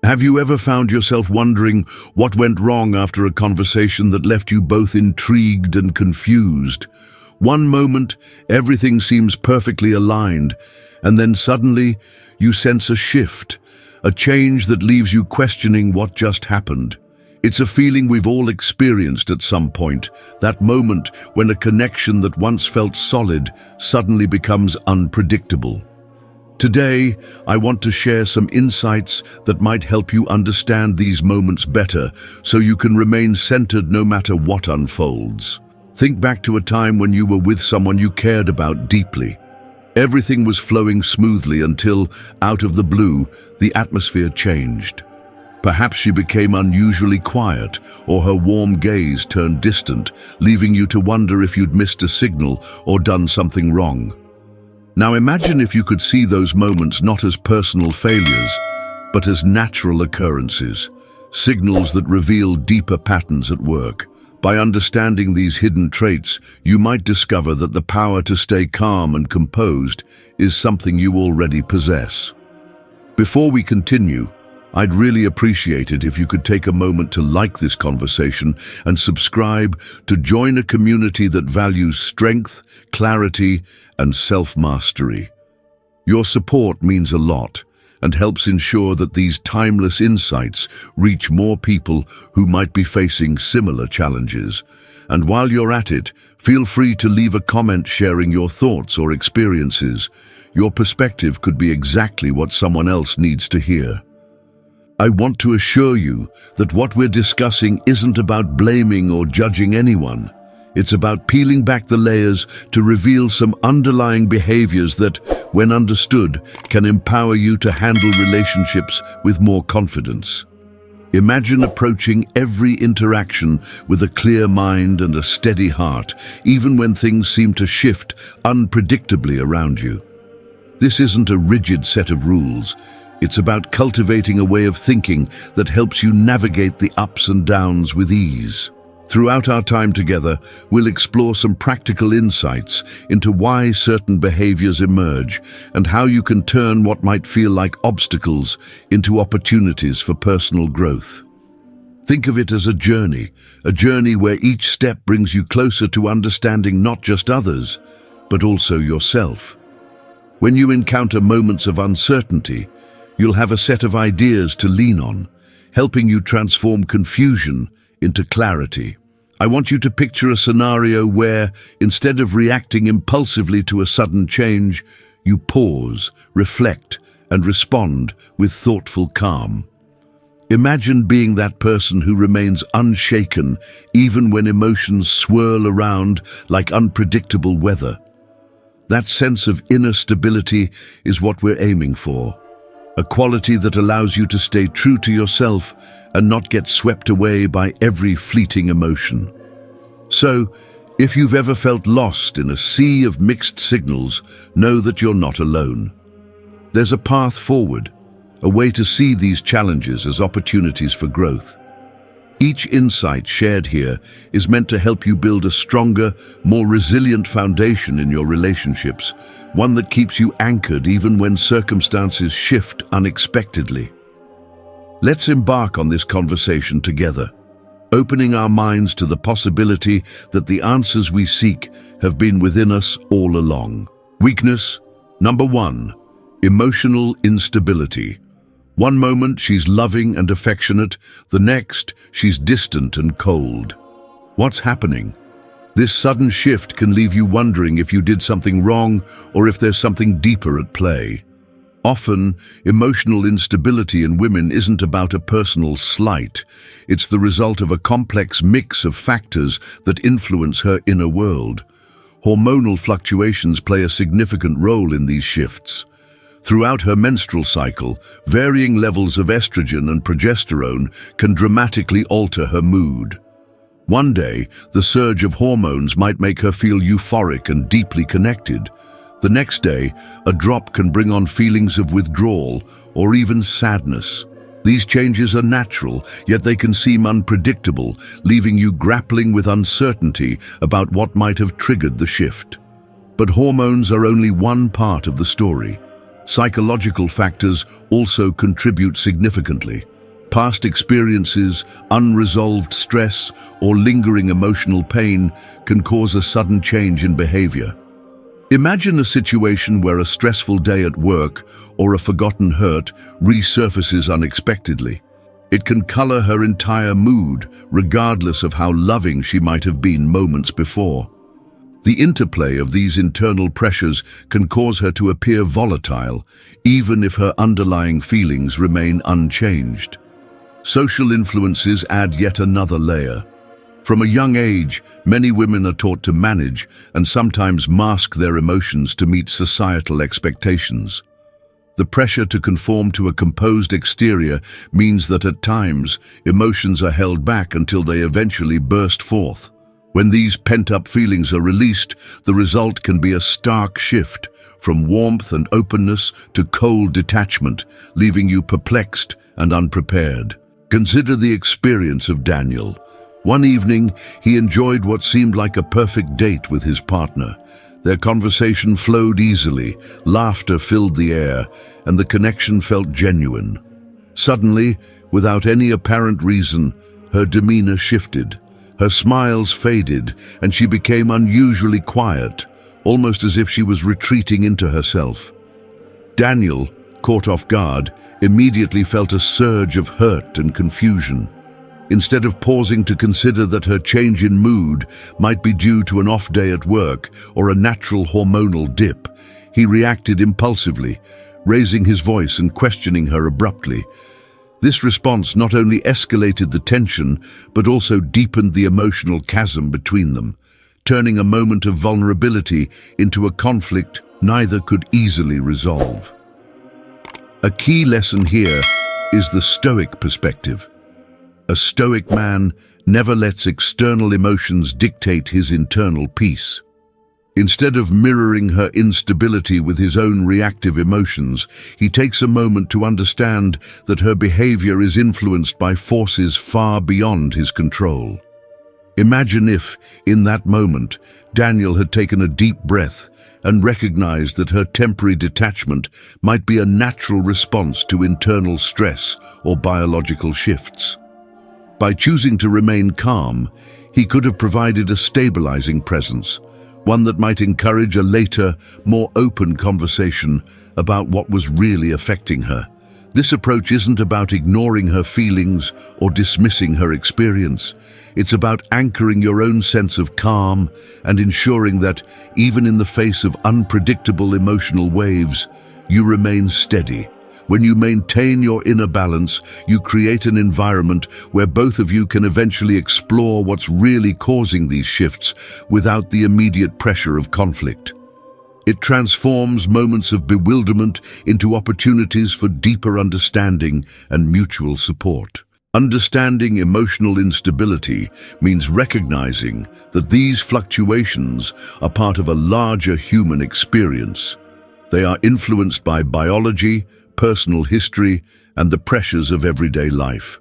Have you ever found yourself wondering what went wrong after a conversation that left you both intrigued and confused? One moment, everything seems perfectly aligned, and then suddenly you sense a shift, a change that leaves you questioning what just happened. It's a feeling we've all experienced at some point, that moment when a connection that once felt solid suddenly becomes unpredictable. Today, I want to share some insights that might help you understand these moments better so you can remain centered no matter what unfolds. Think back to a time when you were with someone you cared about deeply. Everything was flowing smoothly until, out of the blue, the atmosphere changed. Perhaps she became unusually quiet, or her warm gaze turned distant, leaving you to wonder if you'd missed a signal or done something wrong. Now imagine if you could see those moments not as personal failures, but as natural occurrences, signals that reveal deeper patterns at work. By understanding these hidden traits, you might discover that the power to stay calm and composed is something you already possess. Before we continue, I'd really appreciate it if you could take a moment to like this conversation and subscribe to join a community that values strength, clarity, and self-mastery. Your support means a lot and helps ensure that these timeless insights reach more people who might be facing similar challenges. And while you're at it, feel free to leave a comment sharing your thoughts or experiences. Your perspective could be exactly what someone else needs to hear. I want to assure you that what we're discussing isn't about blaming or judging anyone. It's about peeling back the layers to reveal some underlying behaviors that, when understood, can empower you to handle relationships with more confidence. Imagine approaching every interaction with a clear mind and a steady heart, even when things seem to shift unpredictably around you. This isn't a rigid set of rules. It's about cultivating a way of thinking that helps you navigate the ups and downs with ease. Throughout our time together, we'll explore some practical insights into why certain behaviors emerge and how you can turn what might feel like obstacles into opportunities for personal growth. Think of it as a journey where each step brings you closer to understanding not just others, but also yourself. When you encounter moments of uncertainty, you'll have a set of ideas to lean on, helping you transform confusion into clarity. I want you to picture a scenario where, instead of reacting impulsively to a sudden change, you pause, reflect, and respond with thoughtful calm. Imagine being that person who remains unshaken even when emotions swirl around like unpredictable weather. That sense of inner stability is what we're aiming for. A quality that allows you to stay true to yourself and not get swept away by every fleeting emotion. So, if you've ever felt lost in a sea of mixed signals, know that you're not alone. There's a path forward, a way to see these challenges as opportunities for growth. Each insight shared here is meant to help you build a stronger, more resilient foundation in your relationships, one that keeps you anchored even when circumstances shift unexpectedly. Let's embark on this conversation together, opening our minds to the possibility that the answers we seek have been within us all along. Weakness number 1, emotional instability. One moment she's loving and affectionate, the next she's distant and cold. What's happening? This sudden shift can leave you wondering if you did something wrong or if there's something deeper at play. Often, emotional instability in women isn't about a personal slight. It's the result of a complex mix of factors that influence her inner world. Hormonal fluctuations play a significant role in these shifts. Throughout her menstrual cycle, varying levels of estrogen and progesterone can dramatically alter her mood. One day, the surge of hormones might make her feel euphoric and deeply connected. The next day, a drop can bring on feelings of withdrawal or even sadness. These changes are natural, yet they can seem unpredictable, leaving you grappling with uncertainty about what might have triggered the shift. But hormones are only one part of the story. Psychological factors also contribute significantly. Past experiences, unresolved stress, or lingering emotional pain can cause a sudden change in behavior. Imagine a situation where a stressful day at work or a forgotten hurt resurfaces unexpectedly. It can color her entire mood, regardless of how loving she might have been moments before. The interplay of these internal pressures can cause her to appear volatile, even if her underlying feelings remain unchanged. Social influences add yet another layer. From a young age, many women are taught to manage and sometimes mask their emotions to meet societal expectations. The pressure to conform to a composed exterior means that at times, emotions are held back until they eventually burst forth. When these pent-up feelings are released, the result can be a stark shift from warmth and openness to cold detachment, leaving you perplexed and unprepared. Consider the experience of Daniel. One evening, he enjoyed what seemed like a perfect date with his partner. Their conversation flowed easily, laughter filled the air, and the connection felt genuine. Suddenly, without any apparent reason, her demeanor shifted. Her smiles faded, and she became unusually quiet, almost as if she was retreating into herself. Daniel, caught off guard, immediately felt a surge of hurt and confusion. Instead of pausing to consider that her change in mood might be due to an off day at work or a natural hormonal dip, he reacted impulsively, raising his voice and questioning her abruptly. This response not only escalated the tension, but also deepened the emotional chasm between them, turning a moment of vulnerability into a conflict neither could easily resolve. A key lesson here is the Stoic perspective. A Stoic man never lets external emotions dictate his internal peace. Instead of mirroring her instability with his own reactive emotions, he takes a moment to understand that her behavior is influenced by forces far beyond his control. Imagine if, in that moment, Daniel had taken a deep breath and recognized that her temporary detachment might be a natural response to internal stress or biological shifts. By choosing to remain calm, he could have provided a stabilizing presence, one that might encourage a later, more open conversation about what was really affecting her. This approach isn't about ignoring her feelings or dismissing her experience. It's about anchoring your own sense of calm and ensuring that, even in the face of unpredictable emotional waves, you remain steady. When you maintain your inner balance, you create an environment where both of you can eventually explore what's really causing these shifts without the immediate pressure of conflict. It transforms moments of bewilderment into opportunities for deeper understanding and mutual support. Understanding emotional instability means recognizing that these fluctuations are part of a larger human experience. They are influenced by biology, personal history, and the pressures of everyday life.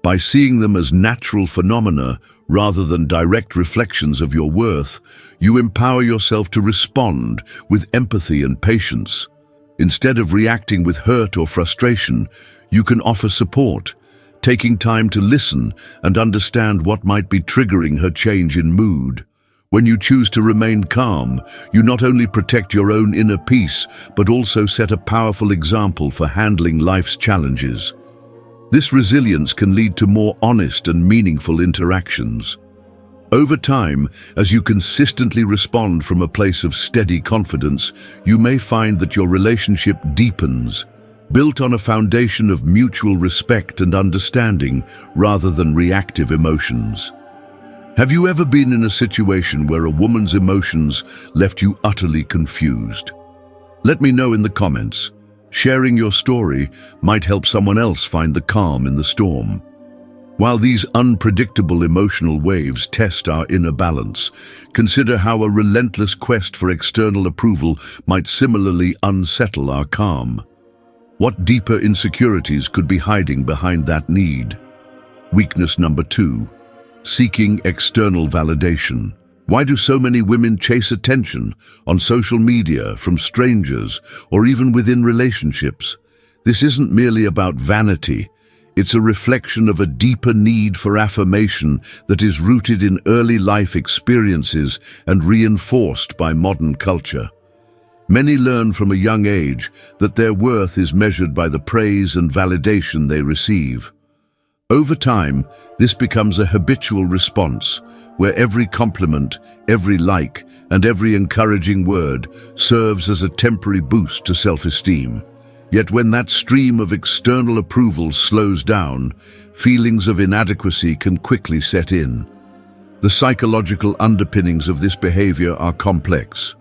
By seeing them as natural phenomena rather than direct reflections of your worth, you empower yourself to respond with empathy and patience. Instead of reacting with hurt or frustration, you can offer support, taking time to listen and understand what might be triggering her change in mood. When you choose to remain calm, you not only protect your own inner peace, but also set a powerful example for handling life's challenges. This resilience can lead to more honest and meaningful interactions. Over time, as you consistently respond from a place of steady confidence, you may find that your relationship deepens, built on a foundation of mutual respect and understanding rather than reactive emotions. Have you ever been in a situation where a woman's emotions left you utterly confused? Let me know in the comments. Sharing your story might help someone else find the calm in the storm. While these unpredictable emotional waves test our inner balance, consider how a relentless quest for external approval might similarly unsettle our calm. What deeper insecurities could be hiding behind that need? Weakness number 2. Seeking external validation. Why do so many women chase attention on social media, from strangers, or even within relationships? This isn't merely about vanity. It's a reflection of a deeper need for affirmation that is rooted in early life experiences and reinforced by modern culture. Many learn from a young age that their worth is measured by the praise and validation they receive. Over time, this becomes a habitual response, where every compliment, every like, and every encouraging word serves as a temporary boost to self-esteem. Yet when that stream of external approval slows down, feelings of inadequacy can quickly set in. The psychological underpinnings of this behavior are complex.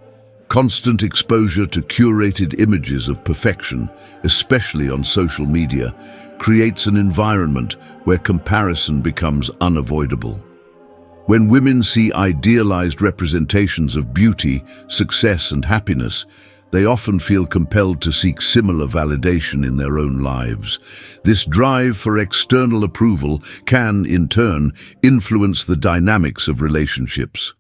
Constant exposure to curated images of perfection, especially on social media, creates an environment where comparison becomes unavoidable. When women see idealized representations of beauty, success, and happiness, they often feel compelled to seek similar validation in their own lives. This drive for external approval can, in turn, influence the dynamics of relationships.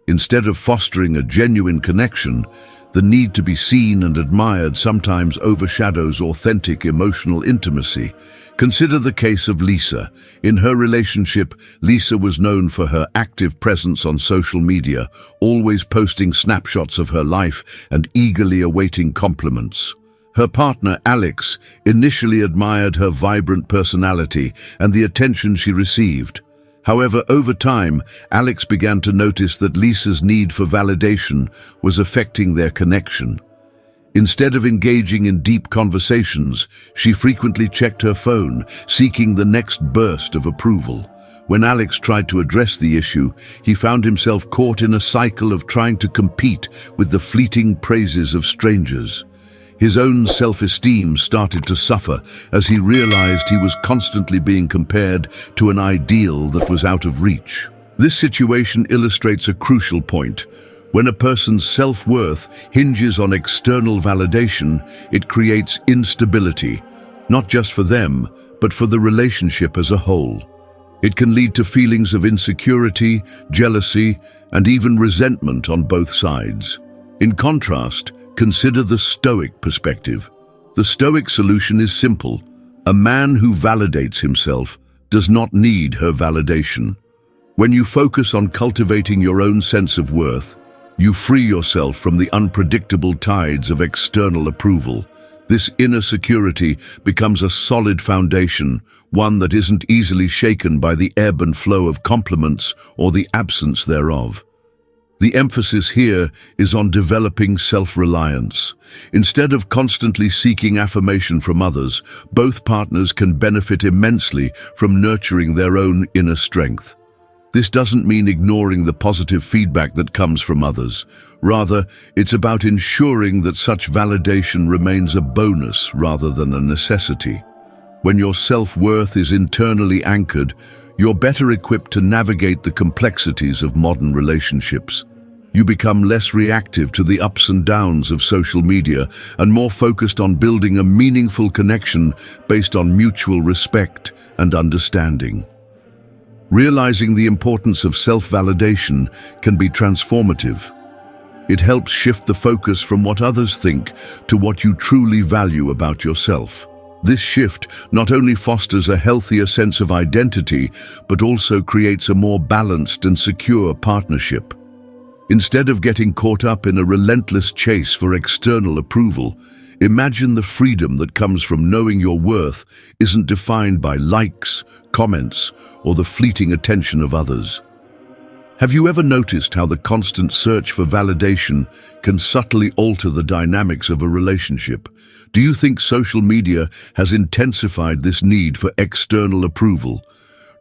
Instead of fostering a genuine connection, the need to be seen and admired sometimes overshadows authentic emotional intimacy. Consider the case of Lisa. In her relationship, Lisa was known for her active presence on social media, always posting snapshots of her life and eagerly awaiting compliments. Her partner, Alex, initially admired her vibrant personality and the attention she received. However, over time, Alex began to notice that Lisa's need for validation was affecting their connection. Instead of engaging in deep conversations, she frequently checked her phone, seeking the next burst of approval. When Alex tried to address the issue, he found himself caught in a cycle of trying to compete with the fleeting praises of strangers. His own self-esteem started to suffer as he realized he was constantly being compared to an ideal that was out of reach. This situation illustrates a crucial point. When a person's self-worth hinges on external validation, it creates instability, not just for them, but for the relationship as a whole. It can lead to feelings of insecurity, jealousy, and even resentment on both sides. In contrast, consider the Stoic perspective. The Stoic solution is simple. A man who validates himself does not need her validation. When you focus on cultivating your own sense of worth, you free yourself from the unpredictable tides of external approval. This inner security becomes a solid foundation, one that isn't easily shaken by the ebb and flow of compliments or the absence thereof. The emphasis here is on developing self-reliance. Instead of constantly seeking affirmation from others, both partners can benefit immensely from nurturing their own inner strength. This doesn't mean ignoring the positive feedback that comes from others. Rather, it's about ensuring that such validation remains a bonus rather than a necessity. When your self-worth is internally anchored, you're better equipped to navigate the complexities of modern relationships. You become less reactive to the ups and downs of social media and more focused on building a meaningful connection based on mutual respect and understanding. Realizing the importance of self-validation can be transformative. It helps shift the focus from what others think to what you truly value about yourself. This shift not only fosters a healthier sense of identity, but also creates a more balanced and secure partnership. Instead of getting caught up in a relentless chase for external approval, imagine the freedom that comes from knowing your worth isn't defined by likes, comments, or the fleeting attention of others. Have you ever noticed how the constant search for validation can subtly alter the dynamics of a relationship? Do you think social media has intensified this need for external approval?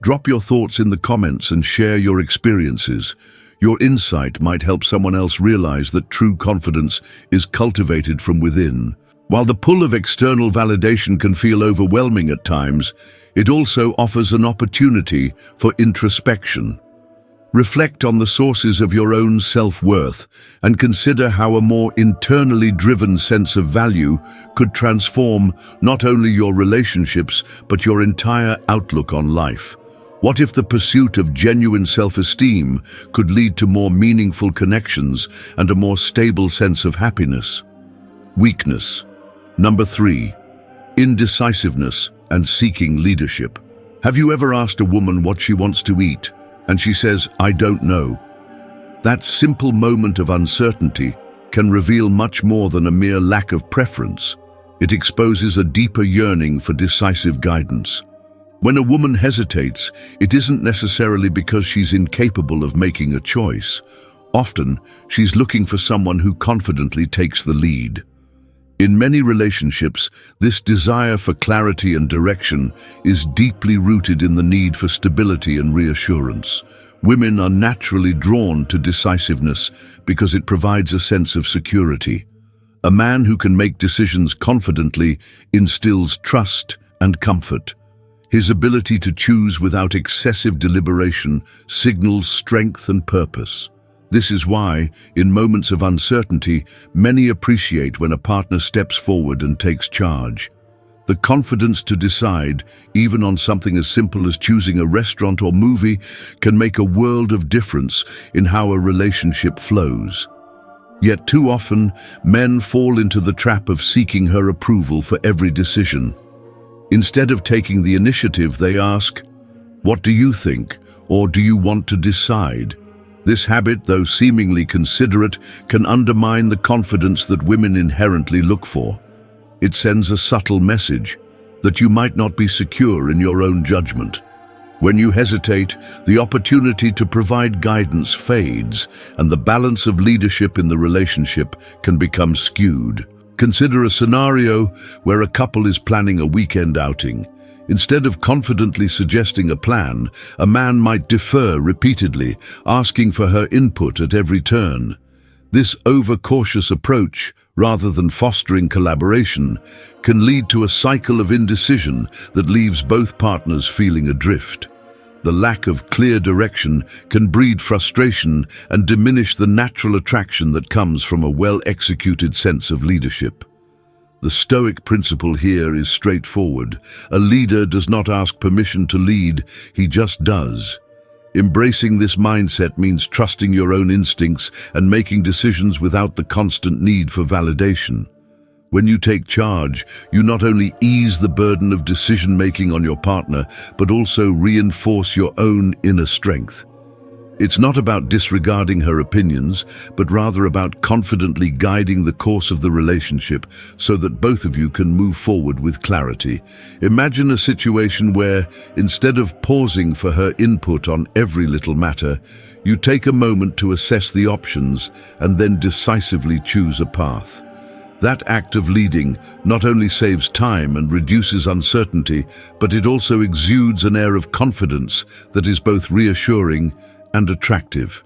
Drop your thoughts in the comments and share your experiences. Your insight might help someone else realize that true confidence is cultivated from within. While the pull of external validation can feel overwhelming at times, it also offers an opportunity for introspection. Reflect on the sources of your own self-worth and consider how a more internally driven sense of value could transform not only your relationships but your entire outlook on life. What if the pursuit of genuine self-esteem could lead to more meaningful connections and a more stable sense of happiness? Weakness. Number 3. Indecisiveness and seeking leadership. Have you ever asked a woman what she wants to eat, and she says, "I don't know"? That simple moment of uncertainty can reveal much more than a mere lack of preference. It exposes a deeper yearning for decisive guidance. When a woman hesitates, it isn't necessarily because she's incapable of making a choice. Often, she's looking for someone who confidently takes the lead. In many relationships, this desire for clarity and direction is deeply rooted in the need for stability and reassurance. Women are naturally drawn to decisiveness because it provides a sense of security. A man who can make decisions confidently instills trust and comfort. His ability to choose without excessive deliberation signals strength and purpose. This is why, in moments of uncertainty, many appreciate when a partner steps forward and takes charge. The confidence to decide, even on something as simple as choosing a restaurant or movie, can make a world of difference in how a relationship flows. Yet too often, men fall into the trap of seeking her approval for every decision. Instead of taking the initiative, they ask, "What do you think?" or "Do you want to decide?" This habit, though seemingly considerate, can undermine the confidence that women inherently look for. It sends a subtle message that you might not be secure in your own judgment. When you hesitate, the opportunity to provide guidance fades, and the balance of leadership in the relationship can become skewed. Consider a scenario where a couple is planning a weekend outing. Instead of confidently suggesting a plan, a man might defer repeatedly, asking for her input at every turn. This overcautious approach, rather than fostering collaboration, can lead to a cycle of indecision that leaves both partners feeling adrift. The lack of clear direction can breed frustration and diminish the natural attraction that comes from a well-executed sense of leadership. The Stoic principle here is straightforward. A leader does not ask permission to lead, he just does. Embracing this mindset means trusting your own instincts and making decisions without the constant need for validation. When you take charge, you not only ease the burden of decision-making on your partner, but also reinforce your own inner strength. It's not about disregarding her opinions, but rather about confidently guiding the course of the relationship so that both of you can move forward with clarity. Imagine a situation where, instead of pausing for her input on every little matter, you take a moment to assess the options and then decisively choose a path. That act of leading not only saves time and reduces uncertainty, but it also exudes an air of confidence that is both reassuring and attractive.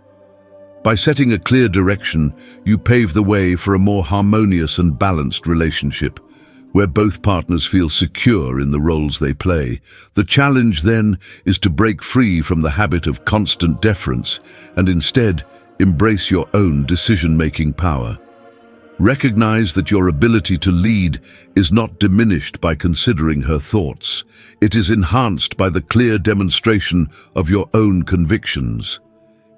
By setting a clear direction, you pave the way for a more harmonious and balanced relationship, where both partners feel secure in the roles they play. The challenge then is to break free from the habit of constant deference and instead embrace your own decision-making power. Recognize that your ability to lead is not diminished by considering her thoughts. It is enhanced by the clear demonstration of your own convictions.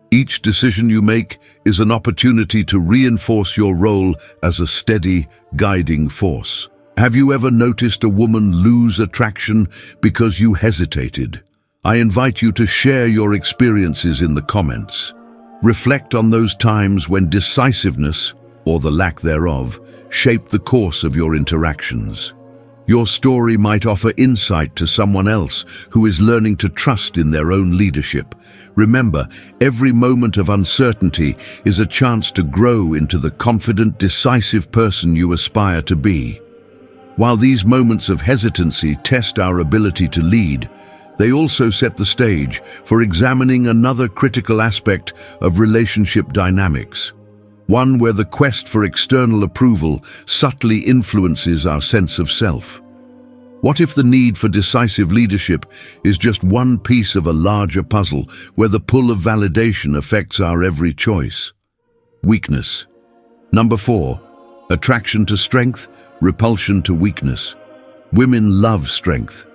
Each decision you make is an opportunity to reinforce your role as a steady, guiding force. Have you ever noticed a woman lose attraction because you hesitated? I invite you to share your experiences in the comments. Reflect on those times when decisiveness, or the lack thereof, shape the course of your interactions. Your story might offer insight to someone else who is learning to trust in their own leadership. Remember, every moment of uncertainty is a chance to grow into the confident, decisive person you aspire to be. While these moments of hesitancy test our ability to lead, they also set the stage for examining another critical aspect of relationship dynamics. One where the quest for external approval subtly influences our sense of self. What if the need for decisive leadership is just one piece of a larger puzzle where the pull of validation affects our every choice? Weakness. Number 4. Attraction to strength, repulsion to weakness. Women love strength,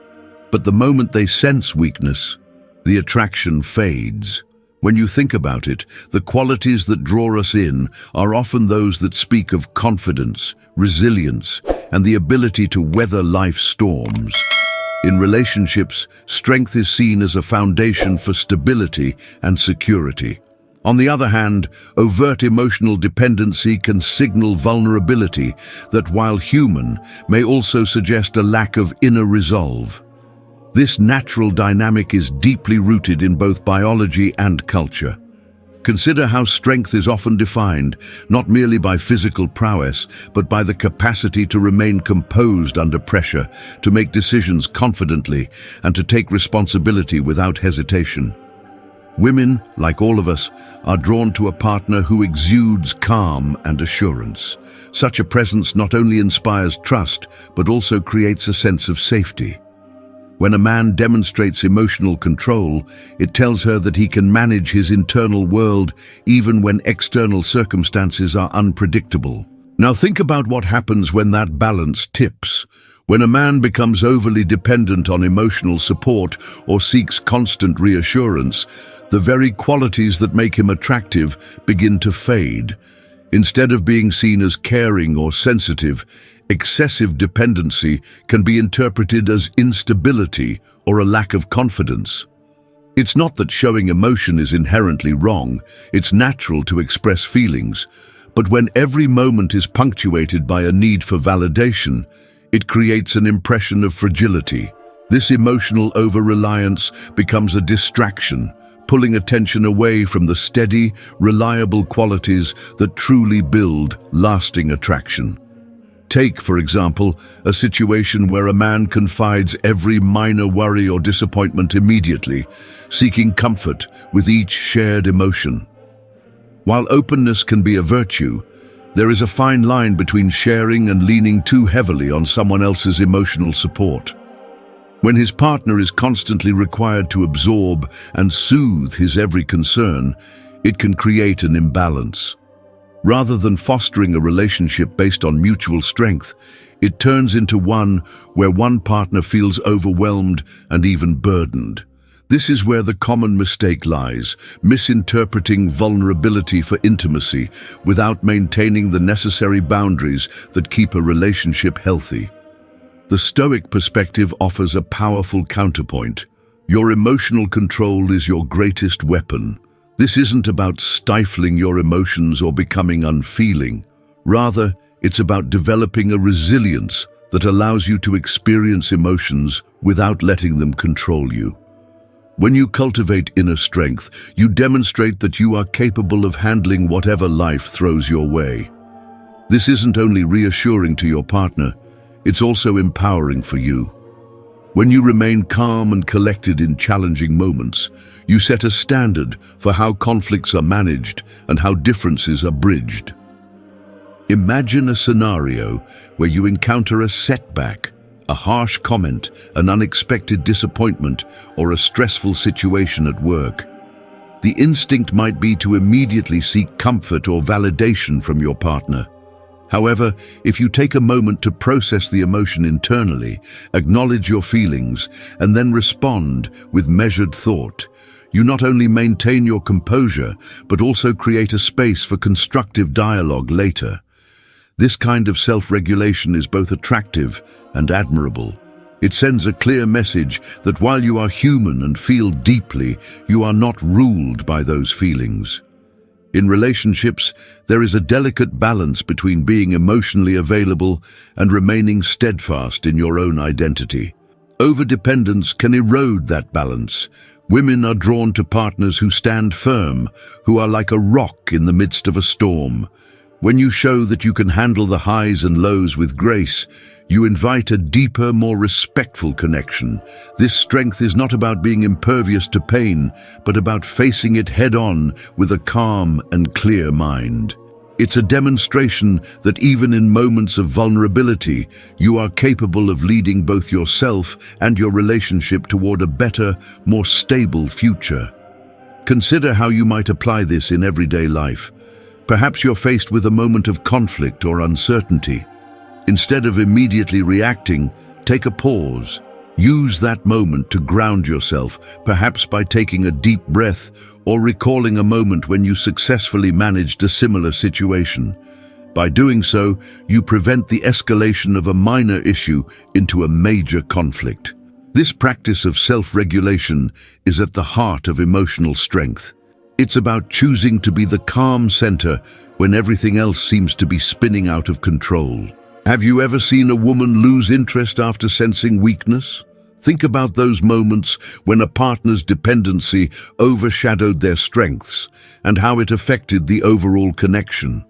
but the moment they sense weakness, the attraction fades. When you think about it, the qualities that draw us in are often those that speak of confidence, resilience, and the ability to weather life's storms. In relationships, strength is seen as a foundation for stability and security. On the other hand, overt emotional dependency can signal vulnerability that, while human, may also suggest a lack of inner resolve. This natural dynamic is deeply rooted in both biology and culture. Consider how strength is often defined, not merely by physical prowess, but by the capacity to remain composed under pressure, to make decisions confidently, and to take responsibility without hesitation. Women, like all of us, are drawn to a partner who exudes calm and assurance. Such a presence not only inspires trust, but also creates a sense of safety. When a man demonstrates emotional control, it tells her that he can manage his internal world even when external circumstances are unpredictable. Now think about what happens when that balance tips. When a man becomes overly dependent on emotional support or seeks constant reassurance, the very qualities that make him attractive begin to fade. Instead of being seen as caring or sensitive, excessive dependency can be interpreted as instability or a lack of confidence. It's not that showing emotion is inherently wrong, it's natural to express feelings, but when every moment is punctuated by a need for validation, it creates an impression of fragility. This emotional over-reliance becomes a distraction, pulling attention away from the steady, reliable qualities that truly build lasting attraction. Take, for example, a situation where a man confides every minor worry or disappointment immediately, seeking comfort with each shared emotion. While openness can be a virtue, there is a fine line between sharing and leaning too heavily on someone else's emotional support. When his partner is constantly required to absorb and soothe his every concern, it can create an imbalance. Rather than fostering a relationship based on mutual strength, it turns into one where one partner feels overwhelmed and even burdened. This is where the common mistake lies, misinterpreting vulnerability for intimacy without maintaining the necessary boundaries that keep a relationship healthy. The Stoic perspective offers a powerful counterpoint. Your emotional control is your greatest weapon. This isn't about stifling your emotions or becoming unfeeling. Rather, it's about developing a resilience that allows you to experience emotions without letting them control you. When you cultivate inner strength, you demonstrate that you are capable of handling whatever life throws your way. This isn't only reassuring to your partner, it's also empowering for you. When you remain calm and collected in challenging moments, you set a standard for how conflicts are managed and how differences are bridged. Imagine a scenario where you encounter a setback, a harsh comment, an unexpected disappointment, or a stressful situation at work. The instinct might be to immediately seek comfort or validation from your partner. However, if you take a moment to process the emotion internally, acknowledge your feelings, and then respond with measured thought, you not only maintain your composure, but also create a space for constructive dialogue later. This kind of self-regulation is both attractive and admirable. It sends a clear message that while you are human and feel deeply, you are not ruled by those feelings. In relationships, there is a delicate balance between being emotionally available and remaining steadfast in your own identity. Overdependence can erode that balance. Women are drawn to partners who stand firm, who are like a rock in the midst of a storm. When you show that you can handle the highs and lows with grace, you invite a deeper, more respectful connection. This strength is not about being impervious to pain, but about facing it head-on with a calm and clear mind. It's a demonstration that even in moments of vulnerability, you are capable of leading both yourself and your relationship toward a better, more stable future. Consider how you might apply this in everyday life. Perhaps you're faced with a moment of conflict or uncertainty. Instead of immediately reacting, take a pause. Use that moment to ground yourself, perhaps by taking a deep breath or recalling a moment when you successfully managed a similar situation. By doing so, you prevent the escalation of a minor issue into a major conflict. This practice of self-regulation is at the heart of emotional strength. It's about choosing to be the calm center when everything else seems to be spinning out of control. Have you ever seen a woman lose interest after sensing weakness? Think about those moments when a partner's dependency overshadowed their strengths and how it affected the overall connection.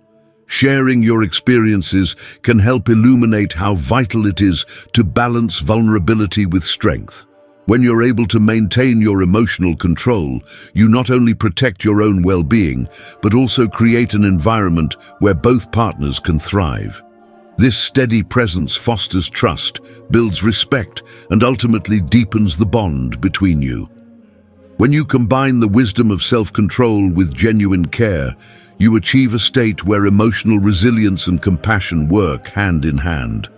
Sharing your experiences can help illuminate how vital it is to balance vulnerability with strength. When you're able to maintain your emotional control, you not only protect your own well-being, but also create an environment where both partners can thrive. This steady presence fosters trust, builds respect, and ultimately deepens the bond between you. When you combine the wisdom of self-control with genuine care, you achieve a state where emotional resilience and compassion work hand in hand.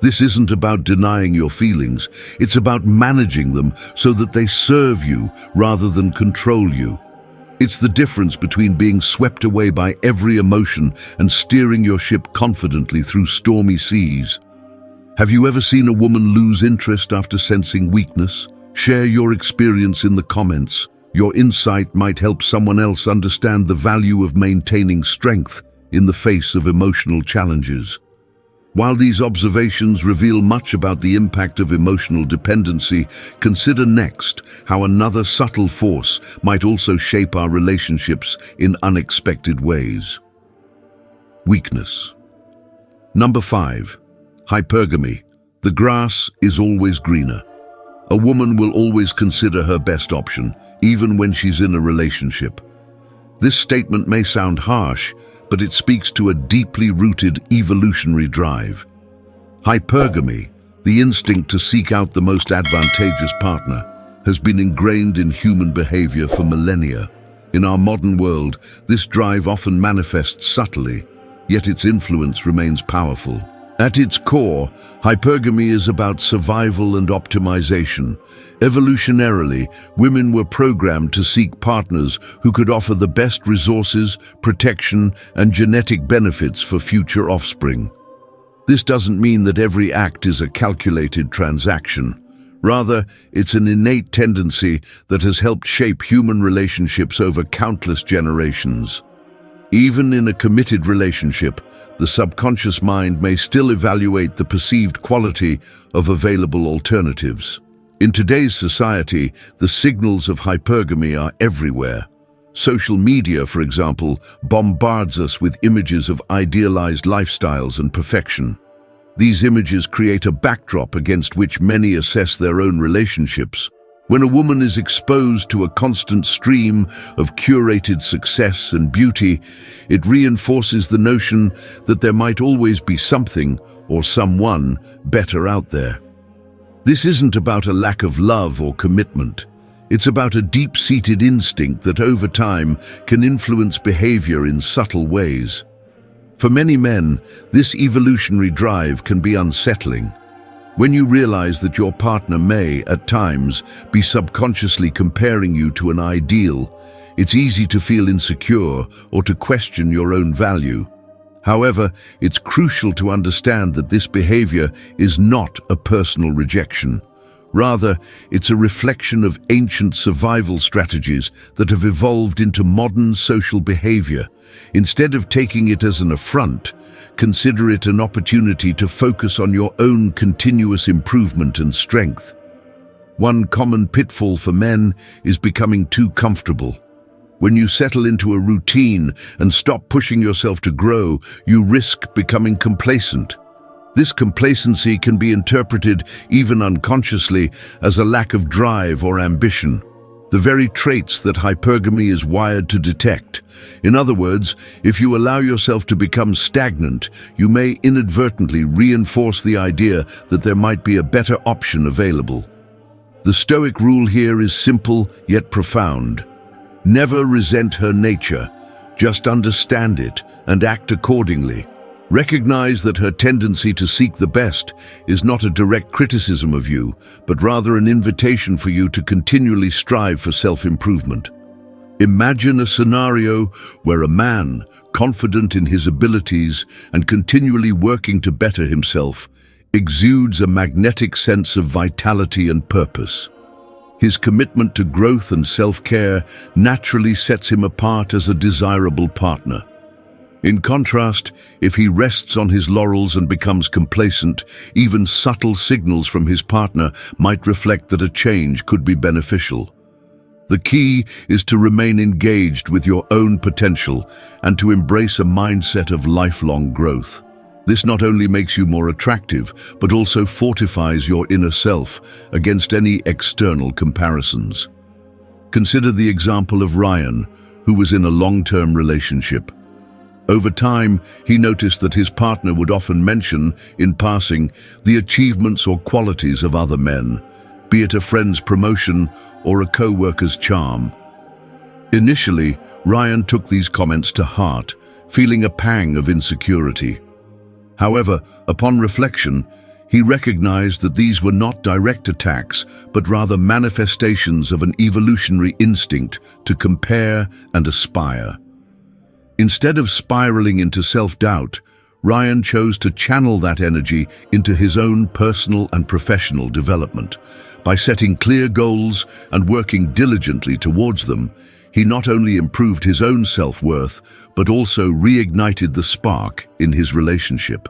This isn't about denying your feelings, it's about managing them so that they serve you rather than control you. It's the difference between being swept away by every emotion and steering your ship confidently through stormy seas. Have you ever seen a woman lose interest after sensing weakness? Share your experience in the comments. Your insight might help someone else understand the value of maintaining strength in the face of emotional challenges. While these observations reveal much about the impact of emotional dependency, consider next how another subtle force might also shape our relationships in unexpected ways. Weakness. Number 5. Hypergamy. The grass is always greener. A woman will always consider her best option, even when she's in a relationship. This statement may sound harsh, but it speaks to a deeply rooted evolutionary drive. Hypergamy, the instinct to seek out the most advantageous partner, has been ingrained in human behavior for millennia. In our modern world, this drive often manifests subtly, yet its influence remains powerful. At its core, hypergamy is about survival and optimization. Evolutionarily, women were programmed to seek partners who could offer the best resources, protection, and genetic benefits for future offspring. This doesn't mean that every act is a calculated transaction. Rather, it's an innate tendency that has helped shape human relationships over countless generations. Even in a committed relationship, the subconscious mind may still evaluate the perceived quality of available alternatives. In today's society, the signals of hypergamy are everywhere. Social media, for example, bombards us with images of idealized lifestyles and perfection. These images create a backdrop against which many assess their own relationships. When a woman is exposed to a constant stream of curated success and beauty, it reinforces the notion that there might always be something or someone better out there. This isn't about a lack of love or commitment. It's about a deep-seated instinct that over time can influence behavior in subtle ways. For many men, this evolutionary drive can be unsettling. When you realize that your partner may, at times, be subconsciously comparing you to an ideal, it's easy to feel insecure or to question your own value. However, it's crucial to understand that this behavior is not a personal rejection. Rather, it's a reflection of ancient survival strategies that have evolved into modern social behavior. Instead of taking it as an affront, consider it an opportunity to focus on your own continuous improvement and strength. One common pitfall for men is becoming too comfortable. When you settle into a routine and stop pushing yourself to grow, you risk becoming complacent. This complacency can be interpreted, even unconsciously, as a lack of drive or ambition, the very traits that hypergamy is wired to detect. In other words, if you allow yourself to become stagnant, you may inadvertently reinforce the idea that there might be a better option available. The Stoic rule here is simple yet profound. Never resent her nature, just understand it and act accordingly. Recognize that her tendency to seek the best is not a direct criticism of you, but rather an invitation for you to continually strive for self-improvement. Imagine a scenario where a man, confident in his abilities and continually working to better himself, exudes a magnetic sense of vitality and purpose. His commitment to growth and self-care naturally sets him apart as a desirable partner. In contrast, if he rests on his laurels and becomes complacent, even subtle signals from his partner might reflect that a change could be beneficial. The key is to remain engaged with your own potential and to embrace a mindset of lifelong growth. This not only makes you more attractive, but also fortifies your inner self against any external comparisons. Consider the example of Ryan, who was in a long-term relationship. Over time, he noticed that his partner would often mention, in passing, the achievements or qualities of other men, be it a friend's promotion or a co-worker's charm. Initially, Ryan took these comments to heart, feeling a pang of insecurity. However, upon reflection, he recognized that these were not direct attacks, but rather manifestations of an evolutionary instinct to compare and aspire. Instead of spiraling into self-doubt, Ryan chose to channel that energy into his own personal and professional development. By setting clear goals and working diligently towards them, he not only improved his own self-worth, but also reignited the spark in his relationship.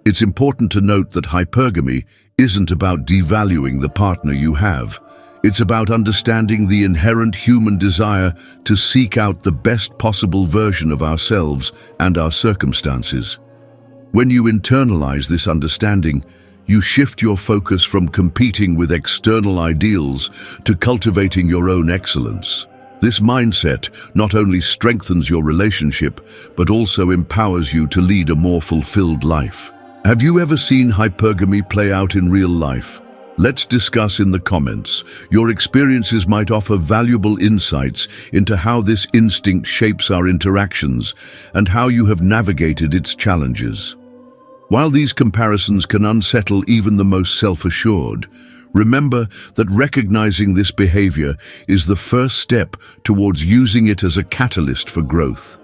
It's important to note that hypergamy isn't about devaluing the partner you have. It's about understanding the inherent human desire to seek out the best possible version of ourselves and our circumstances. When you internalize this understanding, you shift your focus from competing with external ideals to cultivating your own excellence. This mindset not only strengthens your relationship, but also empowers you to lead a more fulfilled life. Have you ever seen hypergamy play out in real life? Let's discuss in the comments. Your experiences might offer valuable insights into how this instinct shapes our interactions and how you have navigated its challenges. While these comparisons can unsettle even the most self-assured, remember that recognizing this behavior is the first step towards using it as a catalyst for growth.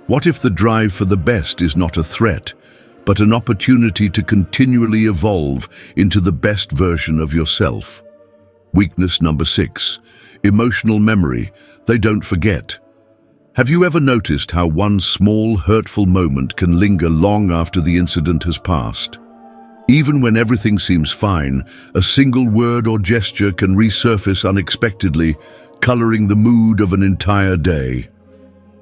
What if the drive for the best is not a threat, but an opportunity to continually evolve into the best version of yourself? Weakness number 6, emotional memory. They don't forget. Have you ever noticed how one small, hurtful moment can linger long after the incident has passed? Even when everything seems fine, a single word or gesture can resurface unexpectedly, coloring the mood of an entire day.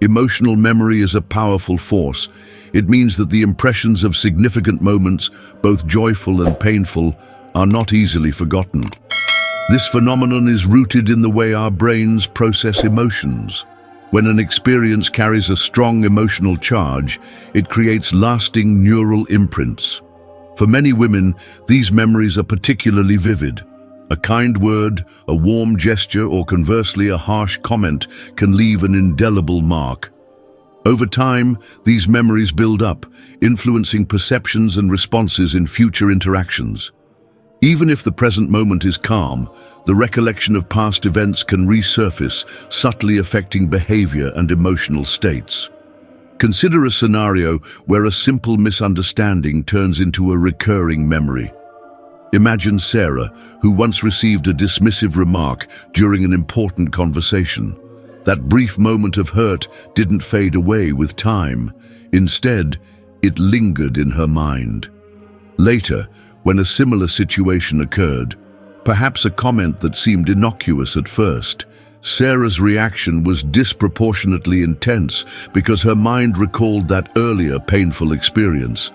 Emotional memory is a powerful force. It means that the impressions of significant moments, both joyful and painful, are not easily forgotten. This phenomenon is rooted in the way our brains process emotions. When an experience carries a strong emotional charge, it creates lasting neural imprints. For many women, these memories are particularly vivid. A kind word, a warm gesture, or conversely a harsh comment can leave an indelible mark. Over time, these memories build up, influencing perceptions and responses in future interactions. Even if the present moment is calm, the recollection of past events can resurface, subtly affecting behavior and emotional states. Consider a scenario where a simple misunderstanding turns into a recurring memory. Imagine Sarah, who once received a dismissive remark during an important conversation. That brief moment of hurt didn't fade away with time. Instead, it lingered in her mind. Later, when a similar situation occurred, perhaps a comment that seemed innocuous at first, Sarah's reaction was disproportionately intense because her mind recalled that earlier painful experience.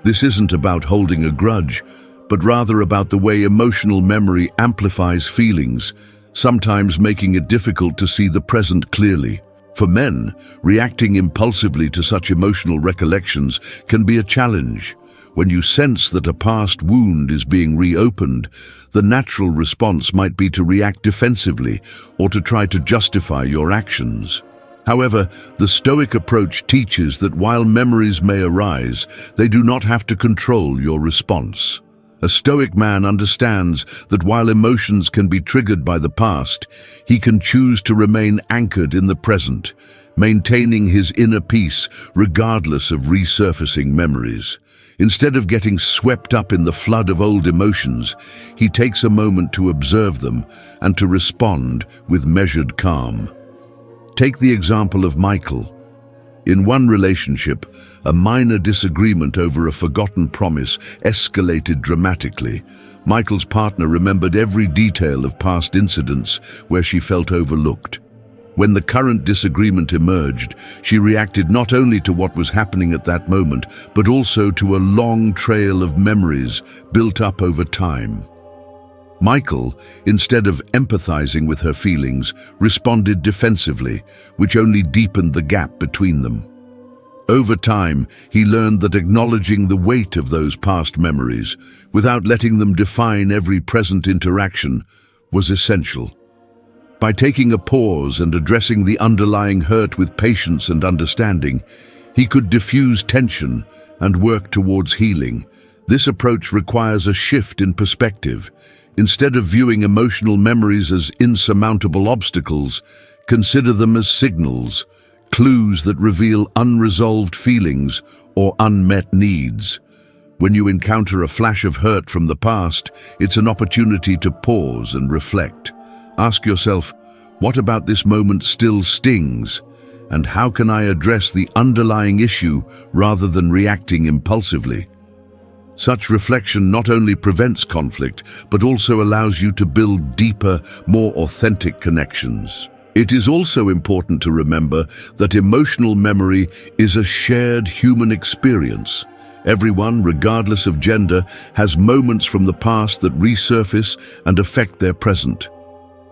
This isn't about holding a grudge, but rather about the way emotional memory amplifies feelings, sometimes making it difficult to see the present clearly. For men, reacting impulsively to such emotional recollections can be a challenge. When you sense that a past wound is being reopened, the natural response might be to react defensively or to try to justify your actions. However, the Stoic approach teaches that while memories may arise, they do not have to control your response. A Stoic man understands that while emotions can be triggered by the past, he can choose to remain anchored in the present, maintaining his inner peace regardless of resurfacing memories. Instead of getting swept up in the flood of old emotions, he takes a moment to observe them and to respond with measured calm. Take the example of Michael. In one relationship, a minor disagreement over a forgotten promise escalated dramatically. Michael's partner remembered every detail of past incidents where she felt overlooked. When the current disagreement emerged, she reacted not only to what was happening at that moment, but also to a long trail of memories built up over time. Michael, instead of empathizing with her feelings, responded defensively, which only deepened the gap between them. Over time, he learned that acknowledging the weight of those past memories, without letting them define every present interaction, was essential. By taking a pause and addressing the underlying hurt with patience and understanding, he could diffuse tension and work towards healing. This approach requires a shift in perspective. Instead of viewing emotional memories as insurmountable obstacles, consider them as signals, clues that reveal unresolved feelings or unmet needs. When you encounter a flash of hurt from the past, it's an opportunity to pause and reflect. Ask yourself, what about this moment still stings? And how can I address the underlying issue rather than reacting impulsively? Such reflection not only prevents conflict, but also allows you to build deeper, more authentic connections. It is also important to remember that emotional memory is a shared human experience. Everyone, regardless of gender, has moments from the past that resurface and affect their present.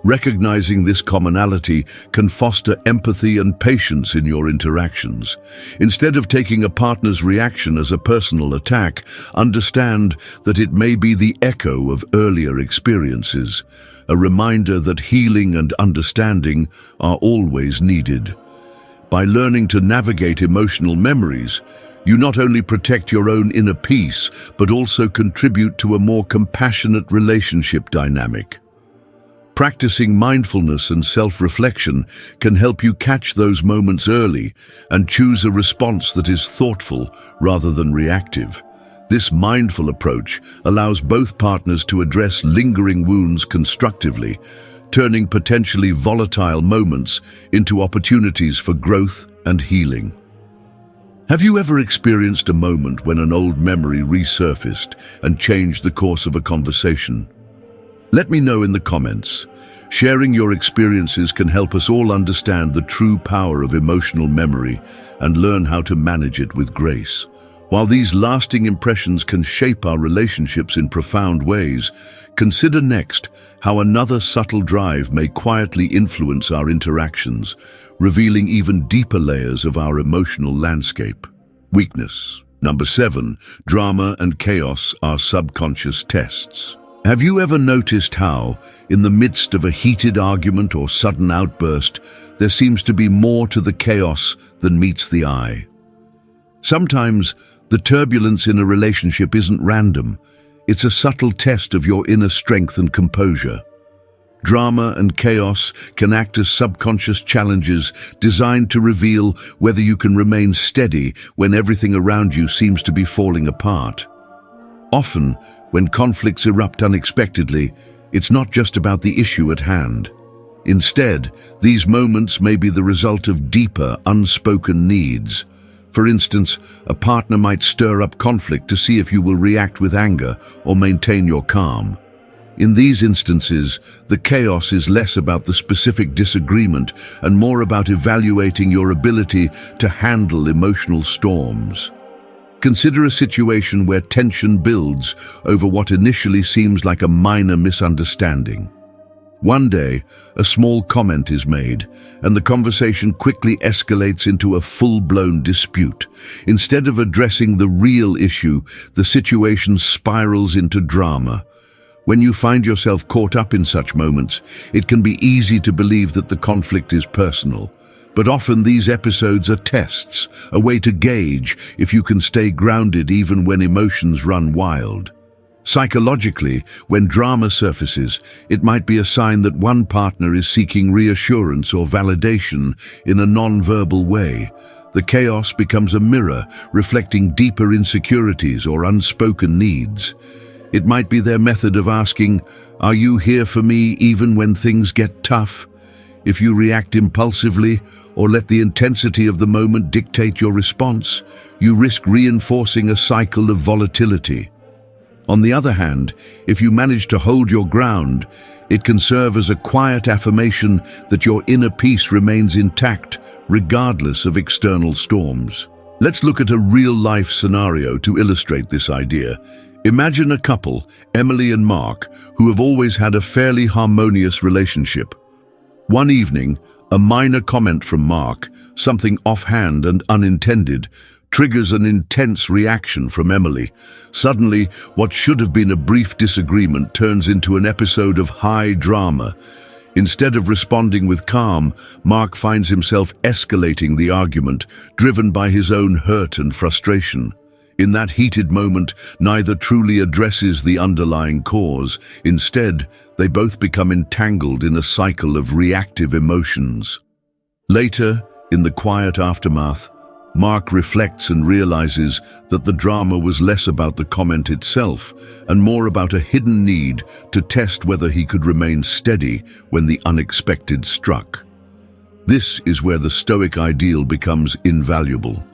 Recognizing this commonality can foster empathy and patience in your interactions. Instead of taking a partner's reaction as a personal attack, understand that it may be the echo of earlier experiences, a reminder that healing and understanding are always needed. By learning to navigate emotional memories, you not only protect your own inner peace, but also contribute to a more compassionate relationship dynamic. Practicing mindfulness and self-reflection can help you catch those moments early and choose a response that is thoughtful rather than reactive. This mindful approach allows both partners to address lingering wounds constructively, turning potentially volatile moments into opportunities for growth and healing. Have you ever experienced a moment when an old memory resurfaced and changed the course of a conversation? Let me know in the comments. Sharing your experiences can help us all understand the true power of emotional memory and learn how to manage it with grace. While these lasting impressions can shape our relationships in profound ways, consider next how another subtle drive may quietly influence our interactions, revealing even deeper layers of our emotional landscape. Weakness. Number 7. Drama and chaos are subconscious tests. Have you ever noticed how, in the midst of a heated argument or sudden outburst, there seems to be more to the chaos than meets the eye? Sometimes, the turbulence in a relationship isn't random. It's a subtle test of your inner strength and composure. Drama and chaos can act as subconscious challenges designed to reveal whether you can remain steady when everything around you seems to be falling apart. Often, when conflicts erupt unexpectedly, it's not just about the issue at hand. Instead, these moments may be the result of deeper, unspoken needs. For instance, a partner might stir up conflict to see if you will react with anger or maintain your calm. In these instances, the chaos is less about the specific disagreement and more about evaluating your ability to handle emotional storms. Consider a situation where tension builds over what initially seems like a minor misunderstanding. One day, a small comment is made, and the conversation quickly escalates into a full-blown dispute. Instead of addressing the real issue, the situation spirals into drama. When you find yourself caught up in such moments, it can be easy to believe that the conflict is personal. But often these episodes are tests, a way to gauge if you can stay grounded even when emotions run wild. Psychologically, when drama surfaces, it might be a sign that one partner is seeking reassurance or validation in a non-verbal way. The chaos becomes a mirror, reflecting deeper insecurities or unspoken needs. It might be their method of asking, "Are you here for me even when things get tough?" If you react impulsively or let the intensity of the moment dictate your response, you risk reinforcing a cycle of volatility. On the other hand, if you manage to hold your ground, it can serve as a quiet affirmation that your inner peace remains intact, regardless of external storms. Let's look at a real-life scenario to illustrate this idea. Imagine a couple, Emily and Mark, who have always had a fairly harmonious relationship. One evening, a minor comment from Mark, something offhand and unintended, triggers an intense reaction from Emily. Suddenly, what should have been a brief disagreement turns into an episode of high drama. Instead of responding with calm, Mark finds himself escalating the argument, driven by his own hurt and frustration. In that heated moment, neither truly addresses the underlying cause. Instead, they both become entangled in a cycle of reactive emotions. Later, in the quiet aftermath, Mark reflects and realizes that the drama was less about the comment itself and more about a hidden need to test whether he could remain steady when the unexpected struck. This is where the Stoic ideal becomes invaluable.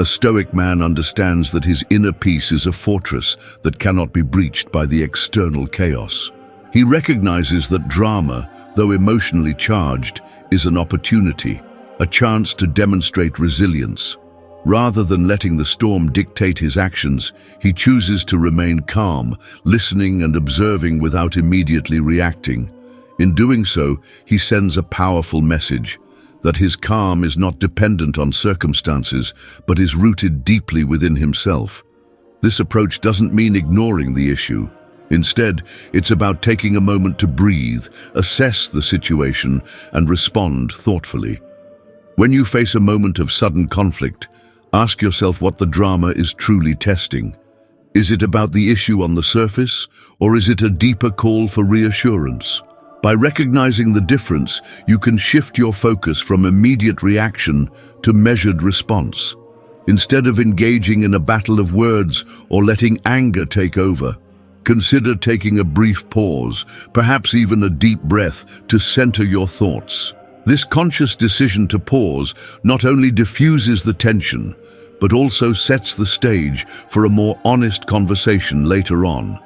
A Stoic man understands that his inner peace is a fortress that cannot be breached by the external chaos. He recognizes that drama, though emotionally charged, is an opportunity, a chance to demonstrate resilience. Rather than letting the storm dictate his actions, he chooses to remain calm, listening and observing without immediately reacting. In doing so, he sends a powerful message that his calm is not dependent on circumstances, but is rooted deeply within himself. This approach doesn't mean ignoring the issue. Instead, it's about taking a moment to breathe, assess the situation, and respond thoughtfully. When you face a moment of sudden conflict, ask yourself what the drama is truly testing. Is it about the issue on the surface, or is it a deeper call for reassurance? By recognizing the difference, you can shift your focus from immediate reaction to measured response. Instead of engaging in a battle of words or letting anger take over, consider taking a brief pause, perhaps even a deep breath, to center your thoughts. This conscious decision to pause not only diffuses the tension, but also sets the stage for a more honest conversation later on.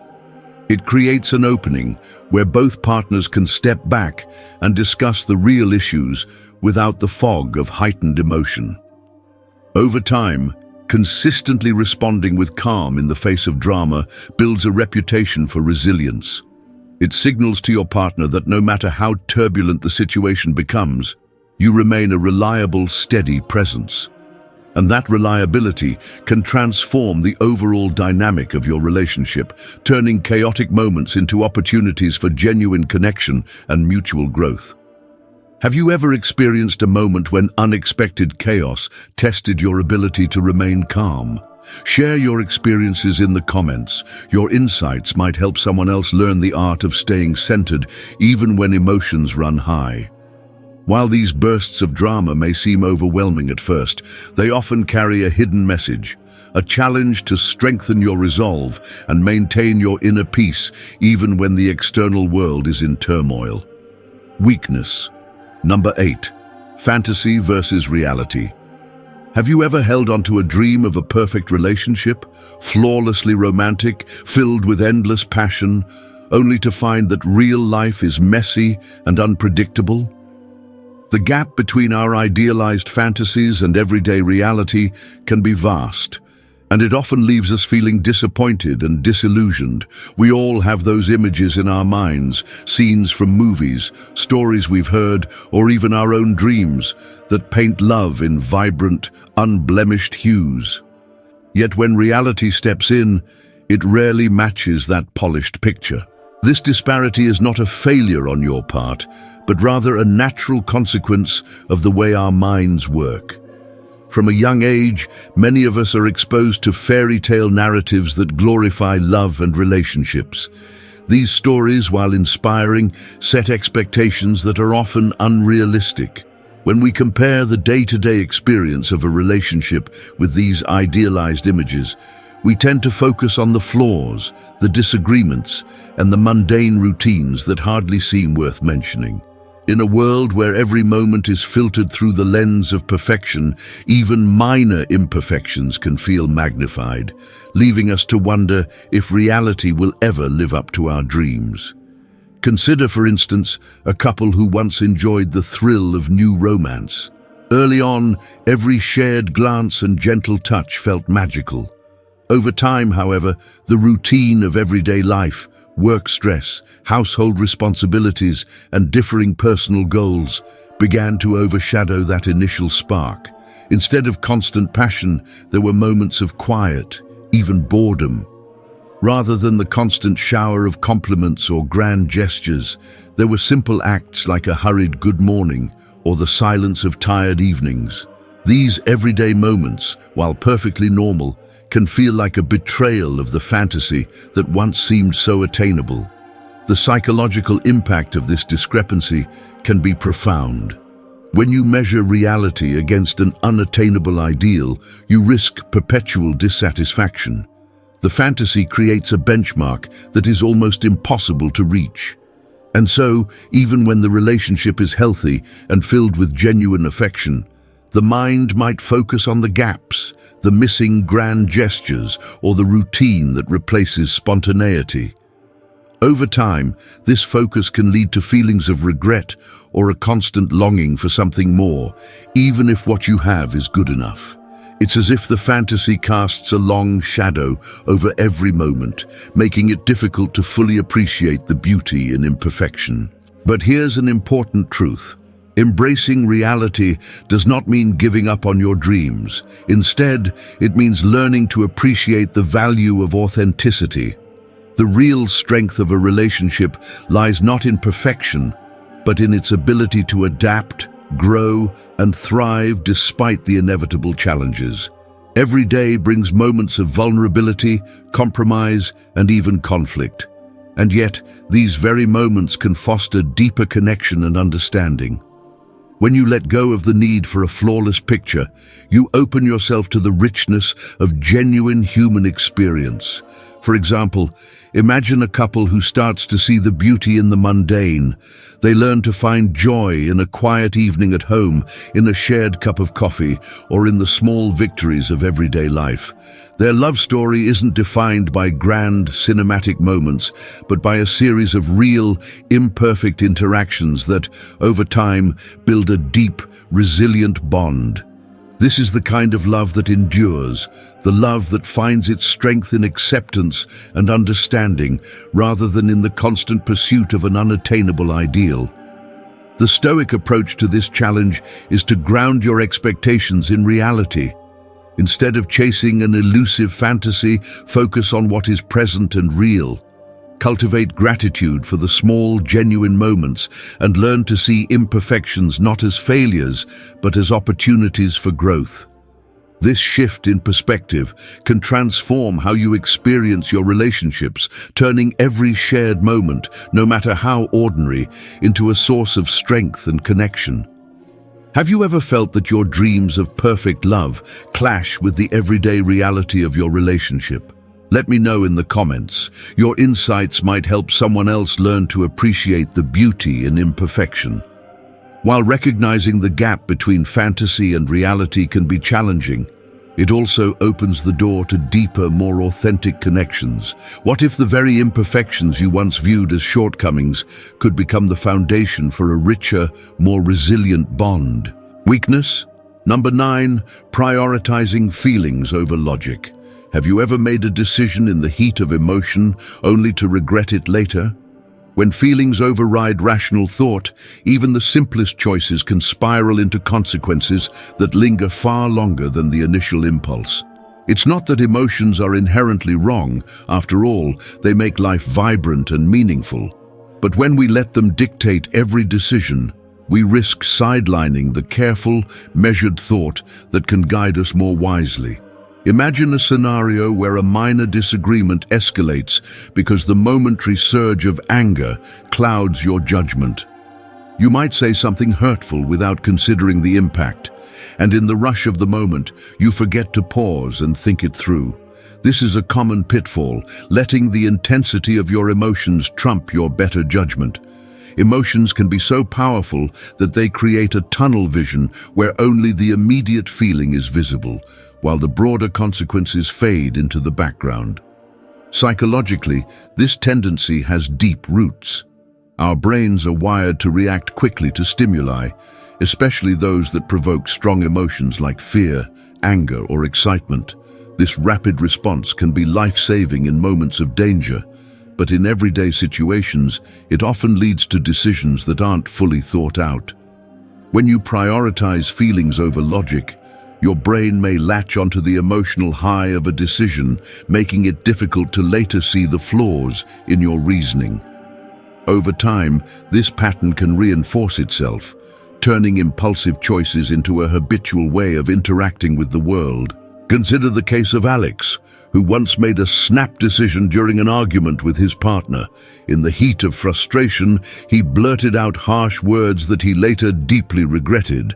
It creates an opening where both partners can step back and discuss the real issues without the fog of heightened emotion. Over time, consistently responding with calm in the face of drama builds a reputation for resilience. It signals to your partner that no matter how turbulent the situation becomes, you remain a reliable, steady presence. And that reliability can transform the overall dynamic of your relationship, turning chaotic moments into opportunities for genuine connection and mutual growth. Have you ever experienced a moment when unexpected chaos tested your ability to remain calm? Share your experiences in the comments. Your insights might help someone else learn the art of staying centered even when emotions run high. While these bursts of drama may seem overwhelming at first, they often carry a hidden message, a challenge to strengthen your resolve and maintain your inner peace even when the external world is in turmoil. Weakness. Number 8. Fantasy versus reality. Have you ever held onto a dream of a perfect relationship, flawlessly romantic, filled with endless passion, only to find that real life is messy and unpredictable? The gap between our idealized fantasies and everyday reality can be vast, and it often leaves us feeling disappointed and disillusioned. We all have those images in our minds, scenes from movies, stories we've heard, or even our own dreams that paint love in vibrant, unblemished hues. Yet when reality steps in, it rarely matches that polished picture. This disparity is not a failure on your part, but rather a natural consequence of the way our minds work. From a young age, many of us are exposed to fairy tale narratives that glorify love and relationships. These stories, while inspiring, set expectations that are often unrealistic. When we compare the day-to-day experience of a relationship with these idealized images, we tend to focus on the flaws, the disagreements, and the mundane routines that hardly seem worth mentioning. In a world where every moment is filtered through the lens of perfection, even minor imperfections can feel magnified, leaving us to wonder if reality will ever live up to our dreams. Consider, for instance, a couple who once enjoyed the thrill of new romance. Early on, every shared glance and gentle touch felt magical. Over time, however, the routine of everyday life, work stress, household responsibilities, and differing personal goals began to overshadow that initial spark. Instead of constant passion, there were moments of quiet, even boredom. Rather than the constant shower of compliments or grand gestures, there were simple acts like a hurried good morning or the silence of tired evenings. These everyday moments, while perfectly normal, can feel like a betrayal of the fantasy that once seemed so attainable. The psychological impact of this discrepancy can be profound. When you measure reality against an unattainable ideal, you risk perpetual dissatisfaction. The fantasy creates a benchmark that is almost impossible to reach. And so, even when the relationship is healthy and filled with genuine affection, the mind might focus on the gaps, the missing grand gestures, or the routine that replaces spontaneity. Over time, this focus can lead to feelings of regret or a constant longing for something more, even if what you have is good enough. It's as if the fantasy casts a long shadow over every moment, making it difficult to fully appreciate the beauty in imperfection. But here's an important truth. Embracing reality does not mean giving up on your dreams. Instead, it means learning to appreciate the value of authenticity. The real strength of a relationship lies not in perfection, but in its ability to adapt, grow, and thrive despite the inevitable challenges. Every day brings moments of vulnerability, compromise, and even conflict. And yet, these very moments can foster deeper connection and understanding. When you let go of the need for a flawless picture, you open yourself to the richness of genuine human experience. For example, imagine a couple who starts to see the beauty in the mundane. They learn to find joy in a quiet evening at home, in a shared cup of coffee, or in the small victories of everyday life. Their love story isn't defined by grand cinematic moments, but by a series of real, imperfect interactions that, over time, build a deep, resilient bond. This is the kind of love that endures, the love that finds its strength in acceptance and understanding rather than in the constant pursuit of an unattainable ideal. The Stoic approach to this challenge is to ground your expectations in reality. Instead of chasing an elusive fantasy, focus on what is present and real. Cultivate gratitude for the small, genuine moments and learn to see imperfections not as failures, but as opportunities for growth. This shift in perspective can transform how you experience your relationships, turning every shared moment, no matter how ordinary, into a source of strength and connection. Have you ever felt that your dreams of perfect love clash with the everyday reality of your relationship? Let me know in the comments. Your insights might help someone else learn to appreciate the beauty in imperfection. While recognizing the gap between fantasy and reality can be challenging, it also opens the door to deeper, more authentic connections. What if the very imperfections you once viewed as shortcomings could become the foundation for a richer, more resilient bond? Weakness? Number 9, prioritizing feelings over logic. Have you ever made a decision in the heat of emotion only to regret it later? When feelings override rational thought, even the simplest choices can spiral into consequences that linger far longer than the initial impulse. It's not that emotions are inherently wrong. After all, they make life vibrant and meaningful. But when we let them dictate every decision, We risk sidelining the careful, measured thought that can guide us more wisely. Imagine a scenario where a minor disagreement escalates because the momentary surge of anger clouds your judgment. You might say something hurtful without considering the impact, and in the rush of the moment, you forget to pause and think it through. This is a common pitfall, letting the intensity of your emotions trump your better judgment. Emotions can be so powerful that they create a tunnel vision where only the immediate feeling is visible, while the broader consequences fade into the background. Psychologically, this tendency has deep roots. Our brains are wired to react quickly to stimuli, especially those that provoke strong emotions like fear, anger, or excitement. This rapid response can be life-saving in moments of danger, but in everyday situations, it often leads to decisions that aren't fully thought out. When you prioritize feelings over logic, your brain may latch onto the emotional high of a decision, making it difficult to later see the flaws in your reasoning. Over time, this pattern can reinforce itself, turning impulsive choices into a habitual way of interacting with the world. Consider the case of Alex, who once made a snap decision during an argument with his partner. In the heat of frustration, he blurted out harsh words that he later deeply regretted.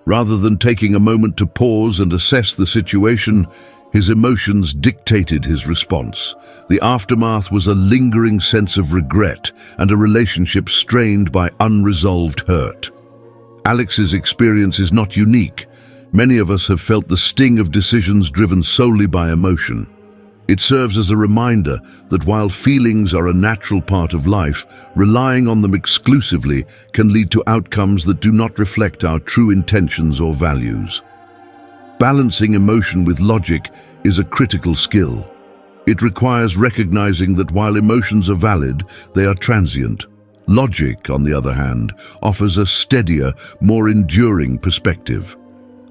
Rather than taking a moment to pause and assess the situation, his emotions dictated his response. The aftermath was a lingering sense of regret and a relationship strained by unresolved hurt. Alex's experience is not unique. Many of us have felt the sting of decisions driven solely by emotion. It serves as a reminder that while feelings are a natural part of life, relying on them exclusively can lead to outcomes that do not reflect our true intentions or values. Balancing emotion with logic is a critical skill. It requires recognizing that while emotions are valid, they are transient. Logic, on the other hand, offers a steadier, more enduring perspective.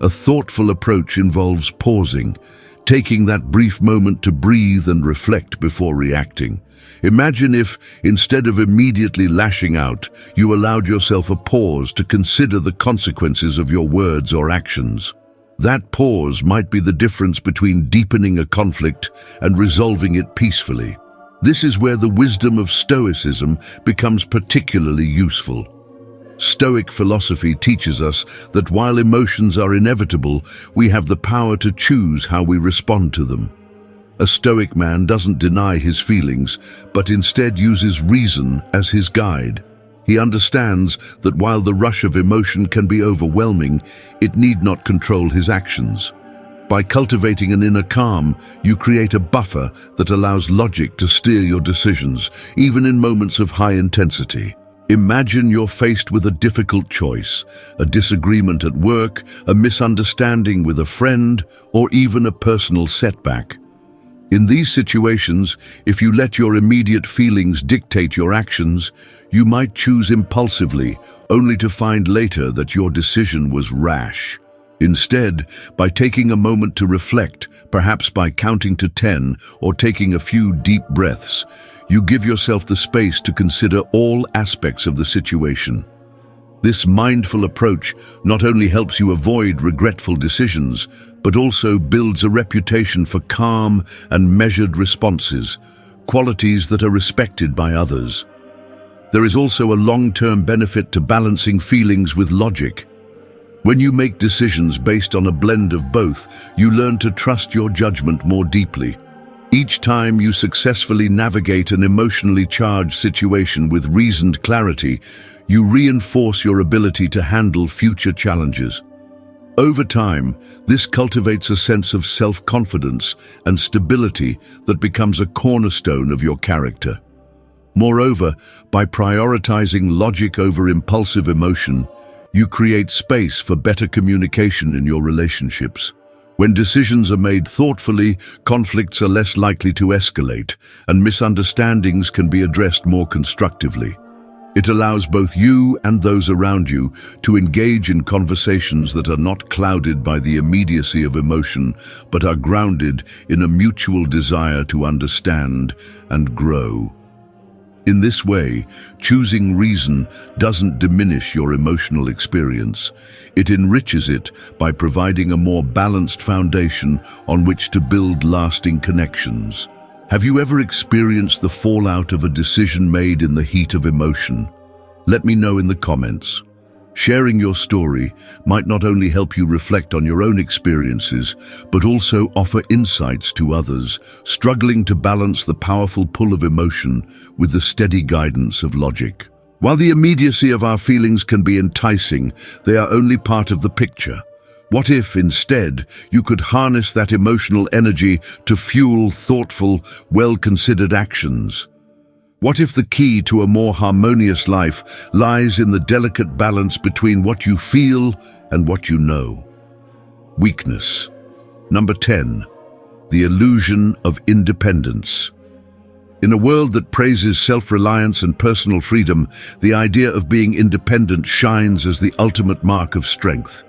A thoughtful approach involves pausing, taking that brief moment to breathe and reflect before reacting. Imagine if, instead of immediately lashing out, you allowed yourself a pause to consider the consequences of your words or actions. That pause might be the difference between deepening a conflict and resolving it peacefully. This is where the wisdom of Stoicism becomes particularly useful. Stoic philosophy teaches us that while emotions are inevitable, we have the power to choose how we respond to them. A Stoic man doesn't deny his feelings, but instead uses reason as his guide. He understands that while the rush of emotion can be overwhelming, it need not control his actions. By cultivating an inner calm, you create a buffer that allows logic to steer your decisions, even in moments of high intensity. Imagine you're faced with a difficult choice, a disagreement at work, a misunderstanding with a friend, or even a personal setback. In these situations, if you let your immediate feelings dictate your actions, you might choose impulsively, only to find later that your decision was rash. Instead, by taking a moment to reflect, perhaps by counting to 10 or taking a few deep breaths, you give yourself the space to consider all aspects of the situation. This mindful approach not only helps you avoid regretful decisions, but also builds a reputation for calm and measured responses, qualities that are respected by others. There is also a long-term benefit to balancing feelings with logic. When you make decisions based on a blend of both, you learn to trust your judgment more deeply. Each time you successfully navigate an emotionally charged situation with reasoned clarity, you reinforce your ability to handle future challenges. Over time, this cultivates a sense of self-confidence and stability that becomes a cornerstone of your character. Moreover, by prioritizing logic over impulsive emotion, you create space for better communication in your relationships. When decisions are made thoughtfully, conflicts are less likely to escalate, and misunderstandings can be addressed more constructively. It allows both you and those around you to engage in conversations that are not clouded by the immediacy of emotion, but are grounded in a mutual desire to understand and grow. In this way, choosing reason doesn't diminish your emotional experience. It enriches it by providing a more balanced foundation on which to build lasting connections. Have you ever experienced the fallout of a decision made in the heat of emotion? Let me know in the comments. Sharing your story might not only help you reflect on your own experiences, but also offer insights to others struggling to balance the powerful pull of emotion with the steady guidance of logic. While the immediacy of our feelings can be enticing, they are only part of the picture. What if, instead, you could harness that emotional energy to fuel thoughtful, well-considered actions? What if the key to a more harmonious life lies in the delicate balance between what you feel and what you know? Weakness. Number 10. The illusion of independence. In a world that praises self-reliance and personal freedom, the idea of being independent shines as the ultimate mark of strength.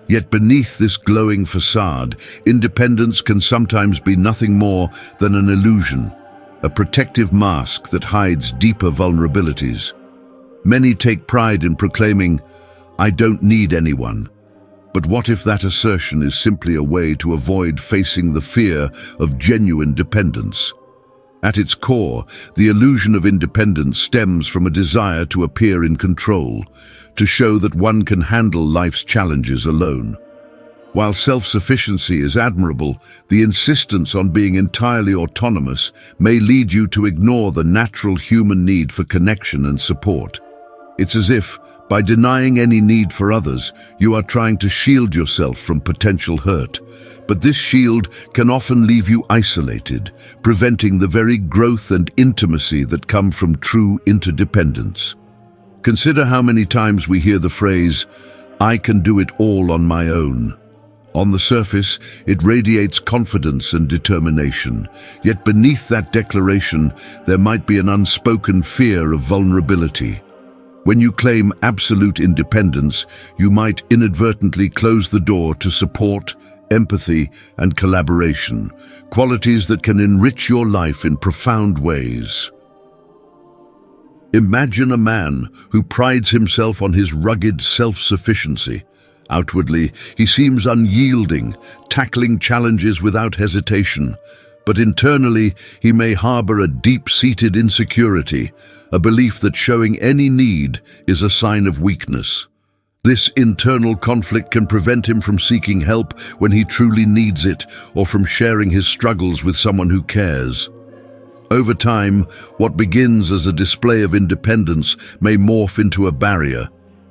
Yet beneath this glowing facade, independence can sometimes be nothing more than an illusion, a protective mask that hides deeper vulnerabilities. Many take pride in proclaiming, "I don't need anyone." But what if that assertion is simply a way to avoid facing the fear of genuine dependence? At its core, the illusion of independence stems from a desire to appear in control, to show that one can handle life's challenges alone. While self-sufficiency is admirable, the insistence on being entirely autonomous may lead you to ignore the natural human need for connection and support. It's as if, by denying any need for others, you are trying to shield yourself from potential hurt. But this shield can often leave you isolated, preventing the very growth and intimacy that come from true interdependence. Consider how many times we hear the phrase, "I can do it all on my own." On the surface, it radiates confidence and determination, yet beneath that declaration, there might be an unspoken fear of vulnerability. When you claim absolute independence, you might inadvertently close the door to support, empathy, and collaboration, qualities that can enrich your life in profound ways. Imagine a man who prides himself on his rugged self-sufficiency. Outwardly, he seems unyielding, tackling challenges without hesitation, but internally he may harbor a deep-seated insecurity, a belief that showing any need is a sign of weakness. This internal conflict can prevent him from seeking help when he truly needs it, or from sharing his struggles with someone who cares. Over time, what begins as a display of independence may morph into a barrier,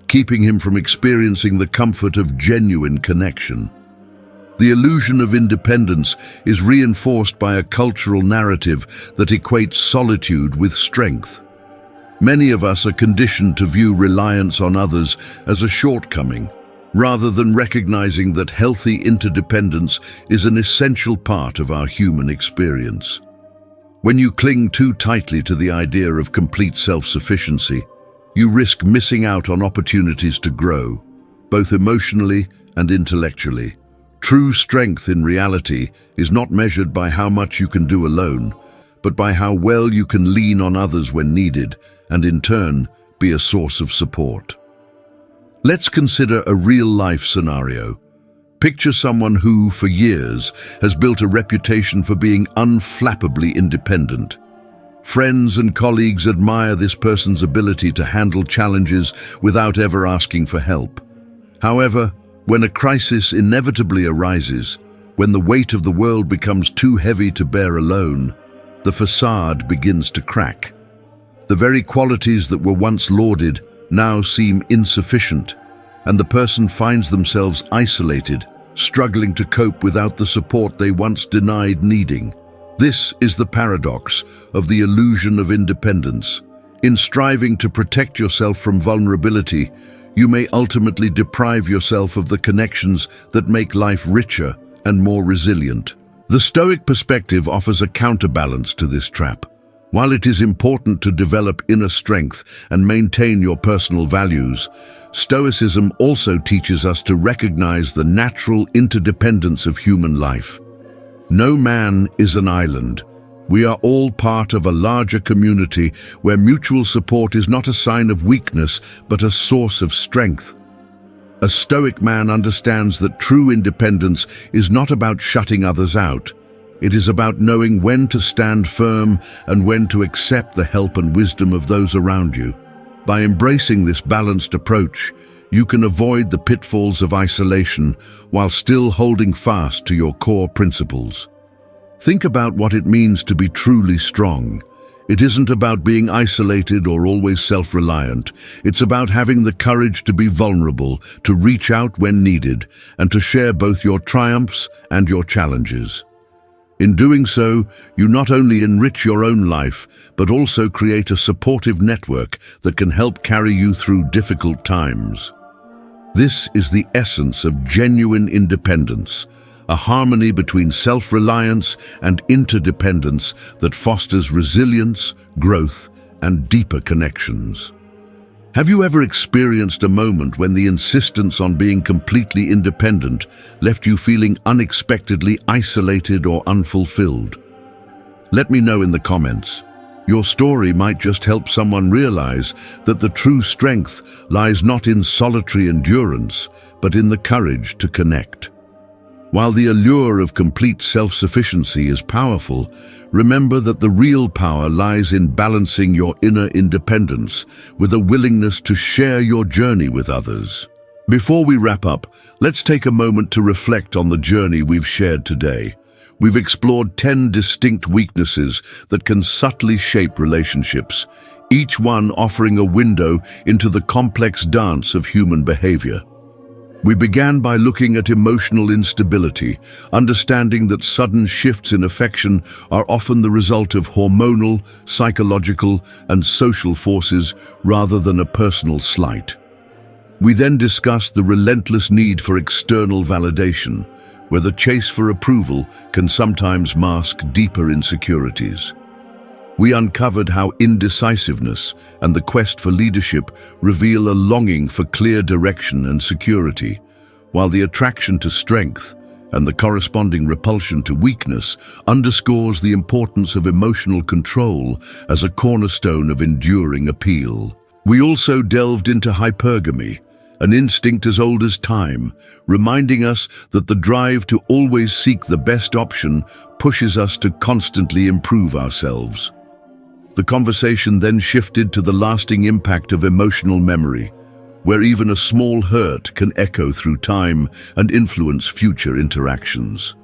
keeping him from experiencing the comfort of genuine connection. The illusion of independence is reinforced by a cultural narrative that equates solitude with strength. Many of us are conditioned to view reliance on others as a shortcoming, rather than recognizing that healthy interdependence is an essential part of our human experience. When you cling too tightly to the idea of complete self-sufficiency, you risk missing out on opportunities to grow, both emotionally and intellectually. True strength in reality is not measured by how much you can do alone, but by how well you can lean on others when needed, and in turn, be a source of support. Let's consider a real-life scenario. Picture someone who, for years, has built a reputation for being unflappably independent. Friends and colleagues admire this person's ability to handle challenges without ever asking for help. However, when a crisis inevitably arises, when the weight of the world becomes too heavy to bear alone, the facade begins to crack. The very qualities that were once lauded now seem insufficient, and the person finds themselves isolated, struggling to cope without the support they once denied needing. This is the paradox of the illusion of independence. In striving to protect yourself from vulnerability, you may ultimately deprive yourself of the connections that make life richer and more resilient. The Stoic perspective offers a counterbalance to this trap. While it is important to develop inner strength and maintain your personal values, Stoicism also teaches us to recognize the natural interdependence of human life. No man is an island. We are all part of a larger community where mutual support is not a sign of weakness, but a source of strength. A Stoic man understands that true independence is not about shutting others out. It is about knowing when to stand firm and when to accept the help and wisdom of those around you. By embracing this balanced approach, you can avoid the pitfalls of isolation while still holding fast to your core principles. Think about what it means to be truly strong. It isn't about being isolated or always self-reliant. It's about having the courage to be vulnerable, to reach out when needed, and to share both your triumphs and your challenges. In doing so, you not only enrich your own life, but also create a supportive network that can help carry you through difficult times. This is the essence of genuine independence, a harmony between self-reliance and interdependence that fosters resilience, growth, and deeper connections. Have you ever experienced a moment when the insistence on being completely independent left you feeling unexpectedly isolated or unfulfilled? Let me know in the comments. Your story might just help someone realize that the true strength lies not in solitary endurance, but in the courage to connect. While the allure of complete self-sufficiency is powerful, remember that the real power lies in balancing your inner independence with a willingness to share your journey with others. Before we wrap up, let's take a moment to reflect on the journey we've shared today. We've explored 10 distinct weaknesses that can subtly shape relationships, each one offering a window into the complex dance of human behavior. We began by looking at emotional instability, understanding that sudden shifts in affection are often the result of hormonal, psychological, and social forces rather than a personal slight. We then discussed the relentless need for external validation, where the chase for approval can sometimes mask deeper insecurities. We uncovered how indecisiveness and the quest for leadership reveal a longing for clear direction and security, while the attraction to strength and the corresponding repulsion to weakness underscores the importance of emotional control as a cornerstone of enduring appeal. We also delved into hypergamy, an instinct as old as time, reminding us that the drive to always seek the best option pushes us to constantly improve ourselves. The conversation then shifted to the lasting impact of emotional memory, where even a small hurt can echo through time and influence future interactions.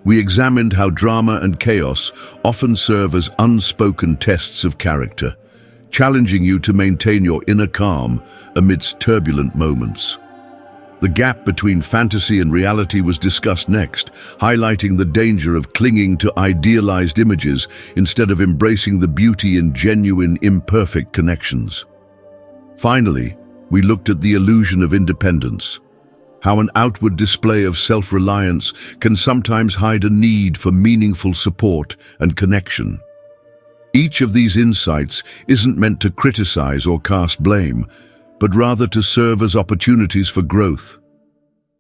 We examined how drama and chaos often serve as unspoken tests of character, challenging you to maintain your inner calm amidst turbulent moments. The gap between fantasy and reality was discussed next, highlighting the danger of clinging to idealized images instead of embracing the beauty in genuine, imperfect connections. Finally, we looked at the illusion of independence, how an outward display of self-reliance can sometimes hide a need for meaningful support and connection. Each of these insights isn't meant to criticize or cast blame, but rather to serve as opportunities for growth.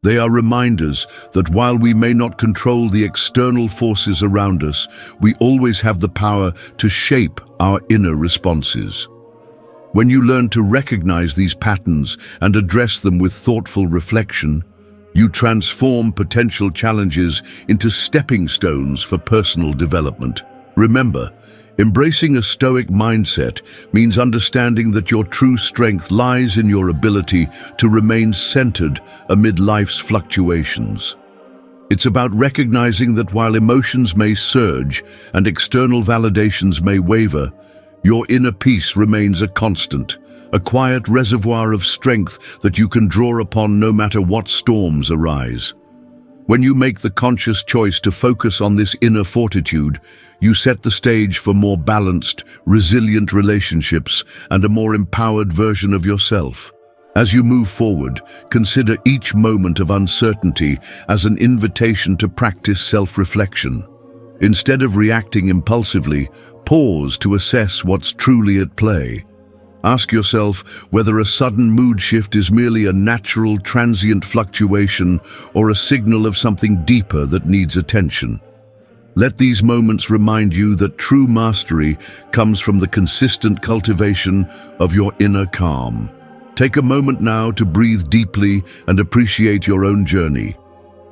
They are reminders that while we may not control the external forces around us, we always have the power to shape our inner responses. When you learn to recognize these patterns and address them with thoughtful reflection, you transform potential challenges into stepping stones for personal development. Remember, embracing a Stoic mindset means understanding that your true strength lies in your ability to remain centered amid life's fluctuations. It's about recognizing that while emotions may surge and external validations may waver, your inner peace remains a constant, a quiet reservoir of strength that you can draw upon no matter what storms arise. When you make the conscious choice to focus on this inner fortitude, you set the stage for more balanced, resilient relationships and a more empowered version of yourself. As you move forward, consider each moment of uncertainty as an invitation to practice self-reflection. Instead of reacting impulsively, pause to assess what's truly at play. Ask yourself whether a sudden mood shift is merely a natural, transient fluctuation or a signal of something deeper that needs attention. Let these moments remind you that true mastery comes from the consistent cultivation of your inner calm. Take a moment now to breathe deeply and appreciate your own journey.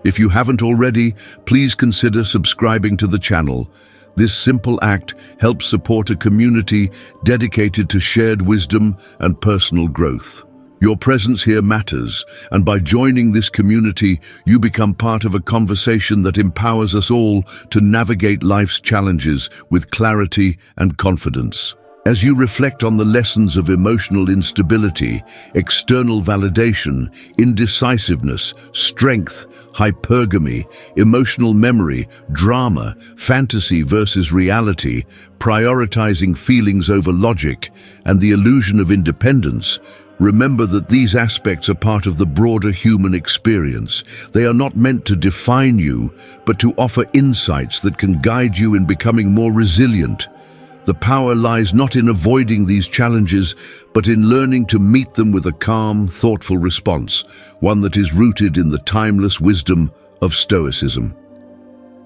If you haven't already, please consider subscribing to the channel. This simple act helps support a community dedicated to shared wisdom and personal growth. Your presence here matters, and by joining this community, you become part of a conversation that empowers us all to navigate life's challenges with clarity and confidence. As you reflect on the lessons of emotional instability, external validation, indecisiveness, strength, hypergamy, emotional memory, drama, fantasy versus reality, prioritizing feelings over logic, and the illusion of independence, remember that these aspects are part of the broader human experience. They are not meant to define you, but to offer insights that can guide you in becoming more resilient. The power lies not in avoiding these challenges, but in learning to meet them with a calm, thoughtful response, one that is rooted in the timeless wisdom of Stoicism.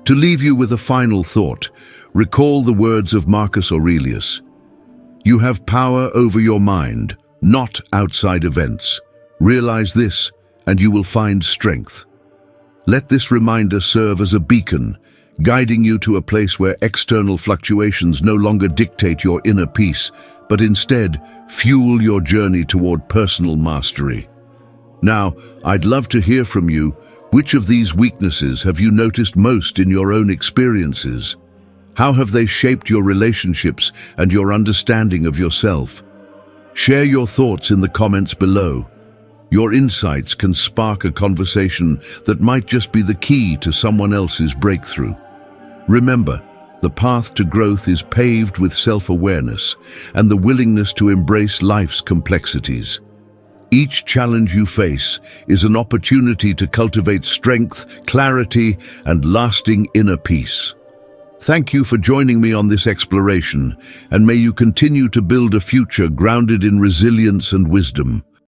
To leave you with a final thought, recall the words of Marcus Aurelius. You have power over your mind, not outside events. Realize this, and you will find strength. Let this reminder serve as a beacon, guiding you to a place where external fluctuations no longer dictate your inner peace, but instead fuel your journey toward personal mastery. Now, I'd love to hear from you. Which of these weaknesses have you noticed most in your own experiences? How have they shaped your relationships and your understanding of yourself? Share your thoughts in the comments below. Your insights can spark a conversation that might just be the key to someone else's breakthrough. Remember, the path to growth is paved with self-awareness and the willingness to embrace life's complexities. Each challenge you face is an opportunity to cultivate strength, clarity, and lasting inner peace. Thank you for joining me on this exploration, and may you continue to build a future grounded in resilience and wisdom.